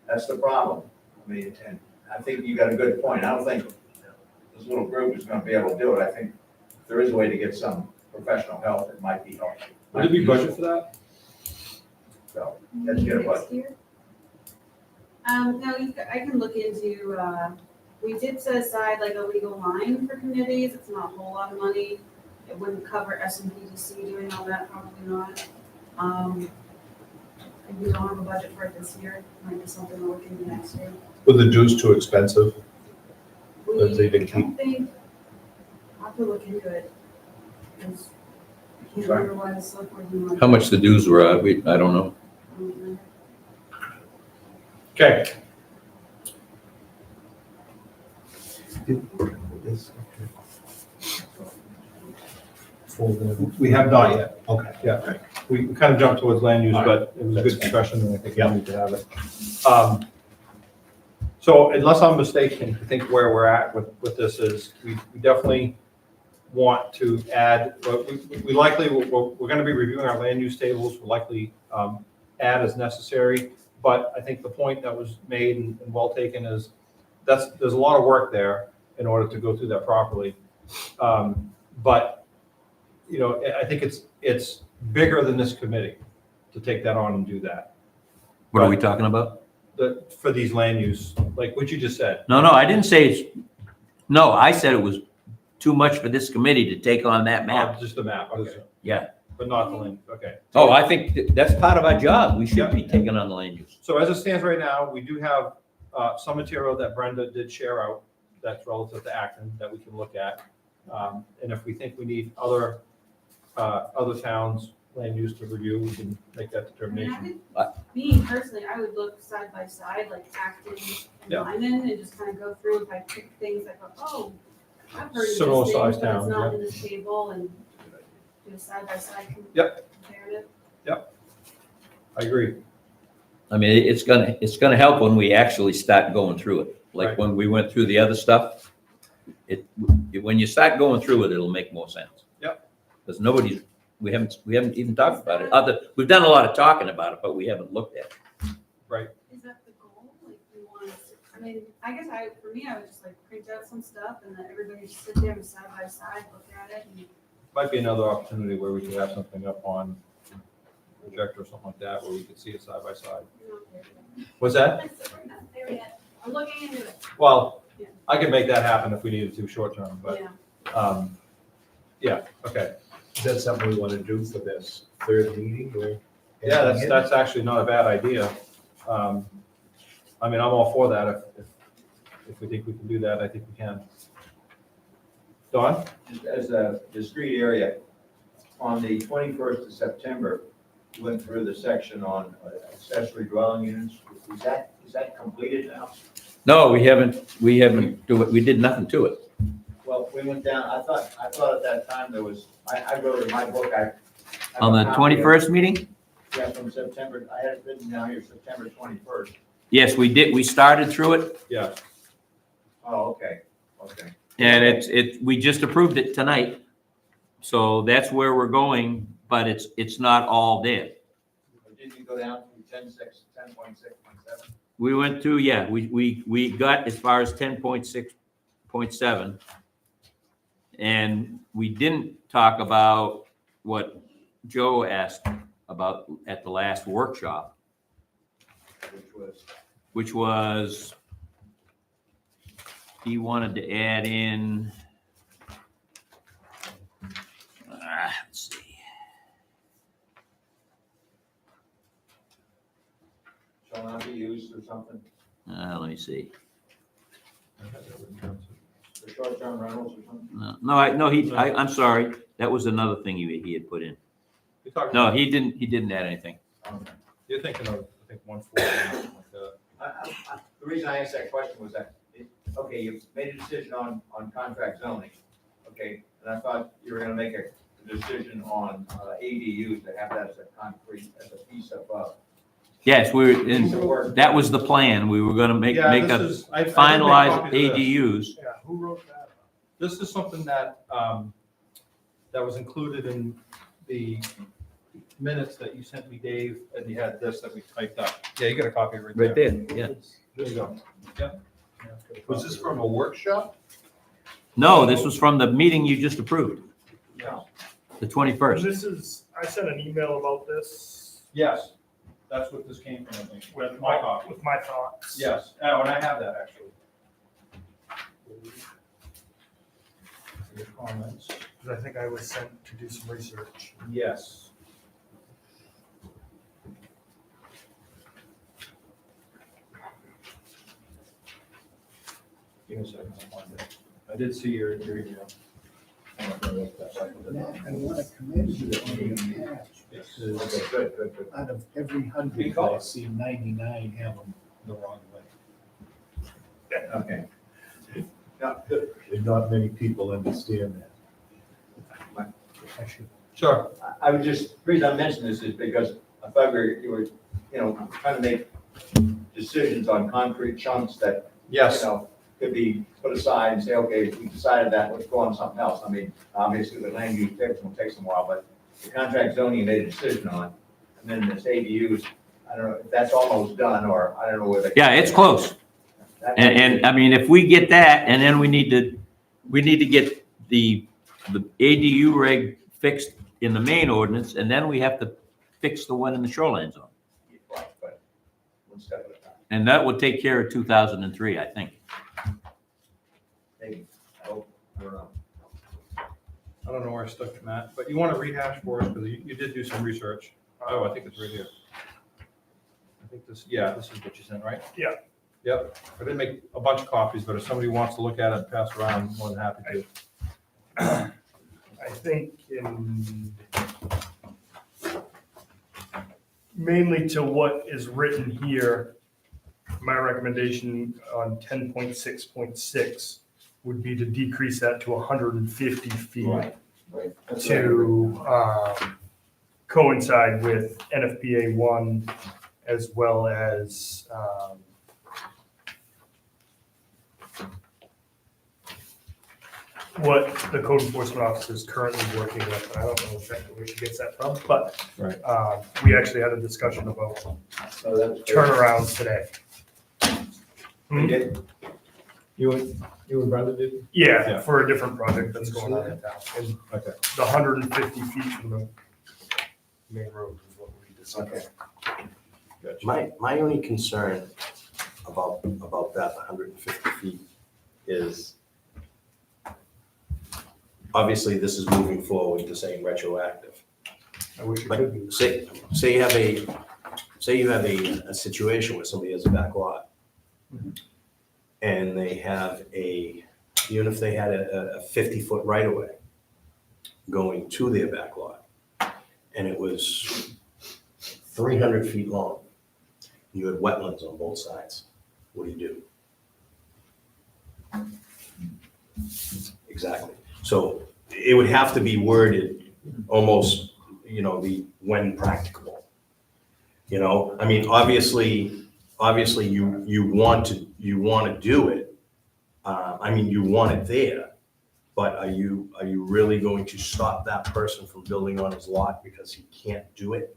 that's the problem. I mean, and I think you got a good point. I don't think this little group is gonna be able to do it. I think if there is a way to get some professional help, it might be helpful. Did we budget for that? So, let's get a budget. Next year? No, I can look into, we did set aside like a legal line for committees. It's not a whole lot of money. It wouldn't cover SMPDC doing all that, probably not. And we don't have a budget for it this year. Might be something we'll look into next year. Were the dues too expensive? We Let's say they don't think, I'll have to look into it. 'Cause I can't remember why the select board didn't want. How much the dues were, I don't know. to- Okay, we have not yet. Okay. Yeah, we kind of jumped towards land use, but it was a good discussion and I think we need to have it. So unless I'm mistaken, I think where we're at with this is we definitely want to add, we likely, we're going to be reviewing our land use tables, we'll likely add as necessary. But I think the point that was made and well taken is there's a lot of work there in order to go through that properly. But you know, I think it's bigger than this committee to take that on and do that. What are we talking about? For these land use, like what you just said. No, I didn't say it's, no, I said it was too much for this committee to take on that map. Just the map, okay. Yeah. But not the land, okay. Oh, I think that's part of our job. We should be taking on the land use. So as it stands right now, we do have some material that Brenda did share out that's relative to Acton that we can look at. And if we think we need other towns' land use to review, we can make that I mean, determination. me personally, I would look side by side, like Acton and Yeah. Lyman, and just kind of go through, if I pick things, I go, oh, I've heard of Similar this thing, sized but it's towns, not yeah. in this table, and do a side by side Yep. comparative. I agree. I mean, it's gonna help when we actually start going through it. Like Right. when we went through the other stuff, when you start going through it, it'll make more sense. Yep. Because we haven't even talked about it. We've done a lot of talking about it, but we haven't looked at it. Is that the goal? Like, we want, I mean, I guess for me, I would just like print out some stuff and let everybody just sit there and side by side, look at it, and Might be another opportunity where we could have something up on projector or something like that, where we could see it side by side. we're not there yet. What's that? We're not there yet. I'm looking into it. Well, Yeah. I could make that happen if we needed to short term, but, Yeah. yeah, okay. Is that something we want to do for this third meeting or? Yeah, that's actually not a bad idea. I mean, I'm all for that. If we think we can do that, I think we can. Don? Just as a discrete area, on the 21st of September, we went through the section on accessory dwelling units. Is that completed now? No, we did nothing to it. Well, we went down, I thought at that time there was, I wrote in my book, I. have On a the copy of- 21st meeting? Yeah, from September, I had it written down here, September 21st. Yes, we did. We started through it Yeah. Oh, okay. and we just approved it tonight. So that's where we're going, but it's not all there. Didn't you go down to 10.6.7? We went through, yeah, we got as far as 10.6.7. And we didn't talk about what Joe asked about at the last workshop, which was he wanted to add in, let's see. Shall not be used or something, Let me see. for short-term rentals or something? I'm sorry. That was another thing he had put in. You're talking No, about- he didn't add anything. Okay. You're thinking of, I think, 140, something like that. The reason I asked that question was that, okay, you made a decision on contract zoning, okay? And I thought you were gonna make a decision on ADUs to have that as a concrete, as a piece of, Yes, piece of work. that was the plan. We were gonna make Yeah, a this is- I did make finalized copies of this. ADUs. Yeah, who wrote that? This is something that, that was included in the minutes that you sent me, Dave, and you had this that we typed up. Yeah, you got a copy right there. Right there, yeah. There you go. Was this from a workshop? No, this was from the meeting you just approved, No. the 21st. This is, I sent an email about this Yes, that's what this came from, I think. with My copy. with my thoughts. Yes, oh, and I have that actually. Your comments. Because I think I was sent to do some research. Yes. Give me a second, I'll find it. I did see your email. I want to commend you on your match, because Okay, good. out of every 100, I Because- see 99 have them the wrong way. Okay. Now, good. And not many people understand that. I should. Sure. I would just, the reason I mention this is because I thought you were, trying to make decisions on concrete chunks that, Yes, could be put aside and say, okay, we decided that, let's go on to something else. I mean, obviously the land use fix will take some while, but the contract zoning you made a decision on, and then this ADUs, I don't know if that's almost done, or I don't know whether. Yeah, it's close. And I mean, if we get that, and then we need to get the ADU reg fixed in the main ordinance, and then we have to fix the one in the shoreline zone. Right, but one step at a time. And that would take care of 2003, I think. Maybe, I hope, I don't know. I don't know where I stuck from that, but you want to rehash for us, because you did do some research. Oh, I think it's right here. I think this, yeah, this is what you sent, right? Yeah. Yep, I didn't make a bunch of copies, but if somebody wants to look at it and pass around, I'm more than happy to. I think mainly to what is written here, my recommendation on 10.6.6 would be to decrease that to 150 feet Right. That's right. to coincide with NFPA 1 as well as what the code enforcement officer is currently working with. And I don't know exactly where she gets that from, but Right. we actually had a discussion about So that's great. turnarounds today. We did. You and Brenda did? Yeah, for a different project that's going on in town. And Okay. the 150 feet from the main road is what we discussed. My only concern about that 150 feet is, obviously, this is moving forward to saying retroactive. I wish it But could be. say you have a situation where somebody has a back lot. And they have even if they had a 50-foot right of way going to their back lot, and it was 300 feet long, you had wetlands on both sides, what do you do? Exactly. So it would have to be worded almost, the when practicable. I mean, obviously you want to do it. You want it there, but are you really going to stop that person from building on his lot because he can't do it?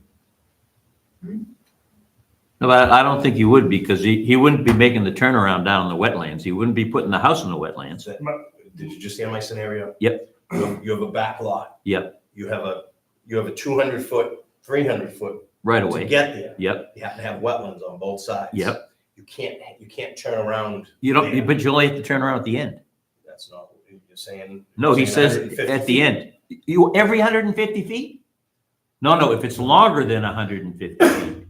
No, but I don't think you would, because he wouldn't be making the turnaround down in the wetlands. He wouldn't be putting the house in the wetlands. Did you just hear my scenario? Yep. You have a back lot. Yep, You have a 200-foot, 300-foot right to away. get there. Yep, You have to have wetlands on both sides. yep. You can't turn around. You don't, there. but you only have to turn around at the end. That's not what you're saying. No, he You're saying says 150 at the feet. end. Every 150 feet? No, if it's longer than 150 feet.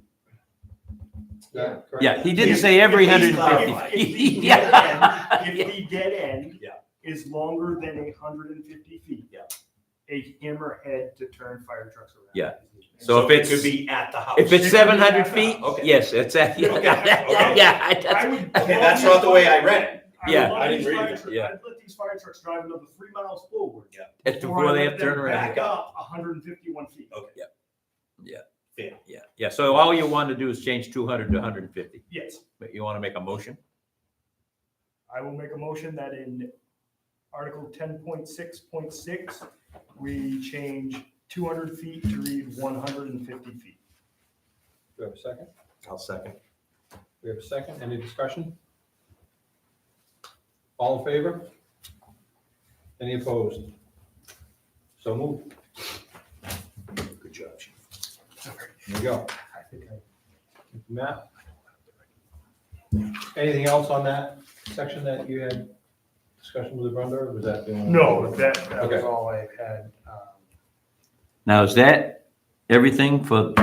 Yeah. Yeah, he didn't say every If he's 150 clarified. feet. If Yeah. the dead end Yeah. is longer than 150 feet. Yeah. A hammerhead to turn fire trucks around. Yeah. So if it it's, could be at the house. if it's It could be 700 at the feet, house. Okay. yes, it's at, yeah, Okay. yeah. I that's- would. Okay, that's not the way I read it. Yeah. I didn't read it. Yeah. I'd let these fire trucks drive another 3 miles forward. Before they I have let to turn them around. Back up 151 feet. Okay. Yeah. Fair. Yeah, so all you want to do is change 200 to 150. Yes, But you want to make a motion? I will make a motion that in Article 10.6.6, we change 200 feet to read 150 feet. Do we have a second? I'll second. We have a second. Any discussion? All in favor? Any opposed? So moved. Good job, Chief. There you go. I think Matt? Anything else on that section that you had discussion with Brenda, or was that the only? No, that Okay. was all I had. Now, is that everything for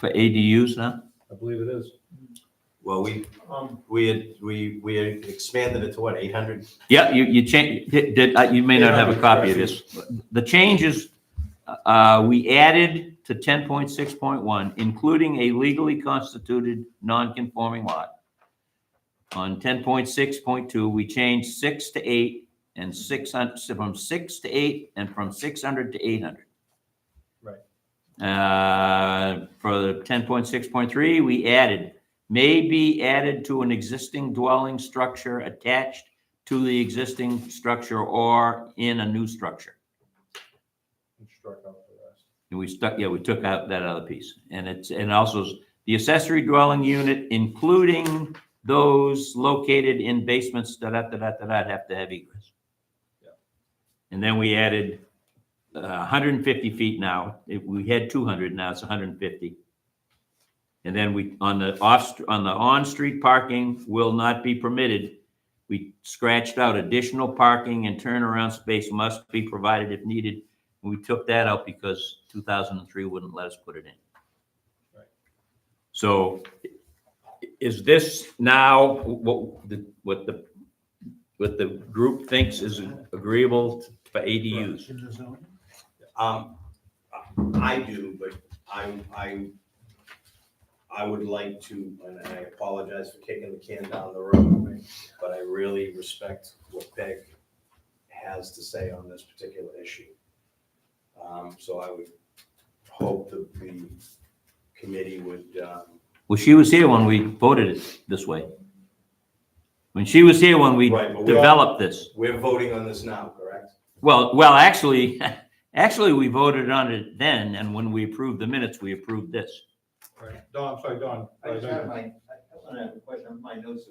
ADUs now? I believe it is. Well, we had expanded it to what, 800? Yeah, you change, you may not have a copy of this. The changes, we added to 10.6.1, including a legally constituted non-conforming lot. On 10.6.2, we changed 6 to 8 and 600, from 6 to 8 and from 600 to 800. Right. For the 10.6.3, we added, may be added to an existing dwelling structure attached to the existing structure or in a new structure. And struck out the rest. And we took out that other piece. And also the accessory dwelling unit, including those located in basements, have to have egress. Yeah. And then we added 150 feet now. We had 200, now it's 150. And then we, on the on-street parking will not be permitted. We scratched out additional parking and turnaround space must be provided if needed. And we took that out because 2003 wouldn't let us put it in. Right. So is this now what the group thinks is agreeable for ADUs? I do, but I would like to, and I apologize for kicking the can down the road, but I really respect what Peg has to say on this particular issue. So I would hope that the committee would, Well, she was here when we voted it this way. When she was here when we Right, but developed this. we're voting on this now, correct? Well, actually, we voted on it then, and when we approved the minutes, we approved this. Right. Don, I'm sorry, Don. I just have I want to have a question on my notes.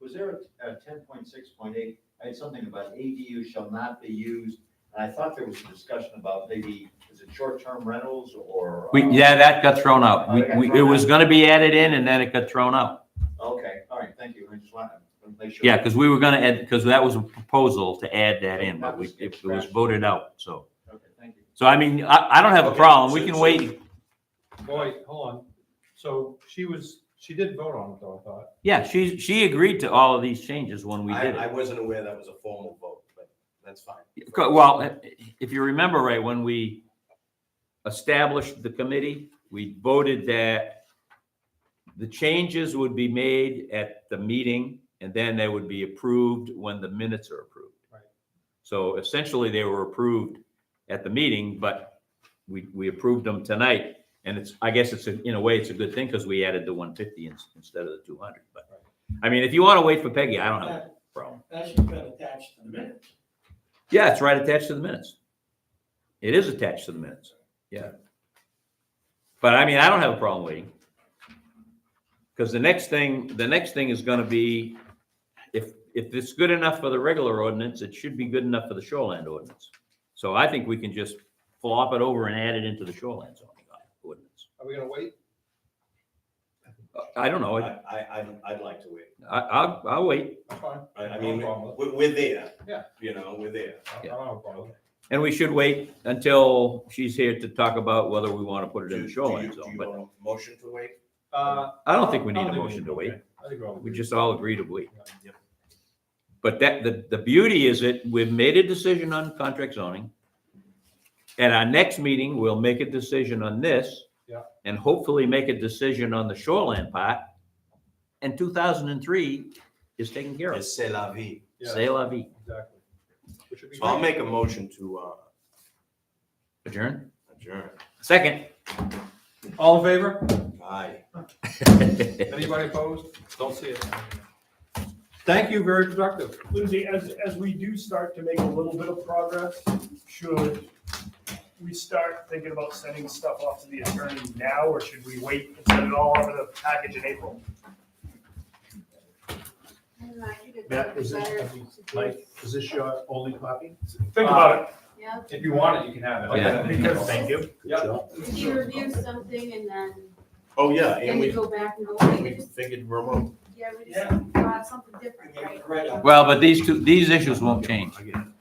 Was there a 10.6.8? I had something about ADU shall not be used. And I thought there was a discussion about maybe, is it short-term rentals or? Yeah, that got thrown out. Oh, it got It thrown was out. gonna be added in and then it got thrown out. Okay, all right, thank you. I just wanted to make sure. Yeah, because we were gonna add, because that was a proposal to add that in, but it was voted out, so. Okay, thank you. So I mean, I don't have a Okay, problem. We so- can so- wait. Boy, hold on. So she did vote on it though, I thought. Yeah, she agreed to all of these changes when we did I it. wasn't aware that was a formal vote, but that's fine. Well, if you remember right, when we established the committee, we voted that the changes would be made at the meeting and then they would be approved when the minutes are approved. Right. So essentially they were approved at the meeting, but we approved them tonight. And I guess in a way, it's a good thing because we added the 150 instead of the 200. But I mean, if you want to wait for Peggy, I don't have a problem. That should be attached to the minutes. Yeah, it's right attached to the minutes. It is attached to the minutes. Yeah. But I mean, I don't have a problem waiting. Because the next thing is going to be, if it's good enough for the regular ordinance, it should be good enough for the shoreland ordinance. So I think we can just flop it over and add it into the shoreland zoning ordinance. Are we gonna wait? I don't know. I'd like to wait. I'll wait. That's fine. I mean, No problem. we're there. Yeah. You know, we're there. I don't have a problem. And we should wait until she's here to talk about whether we want to put it in the shoreline Do zone. you But want a motion to wait? I don't think we need a motion to wait. I think we're all. We just all agree to wait. Yep. But the beauty is that we've made a decision on contract zoning. At our next meeting, we'll make a decision on this. Yeah. And hopefully make a decision on the shoreline part. And 2003 is taken care of. C'est la vie. Yeah, C'est la vie. exactly. Which would be So I'll great. make a motion to Adjourn. adjourn. Second. All in favor? Aye. Anybody opposed? Don't see it. Thank you, very productive. Lindsay, as we do start to make a little bit of progress, should we start thinking about sending stuff off to the attorney now, or should we wait and send it all over the package in April? I don't know, I think it's Matt, is better this, to do- Mike, is this your only copy? Think about it. Yeah, If you want it, you can have it. Yeah. Because- Thank you. Good Yeah. job. if you review something and then, Oh, yeah, then and you we go back and go, wait, we figured remote. yeah, we just got something different, right? Right on. Well, but these issues won't change. Again.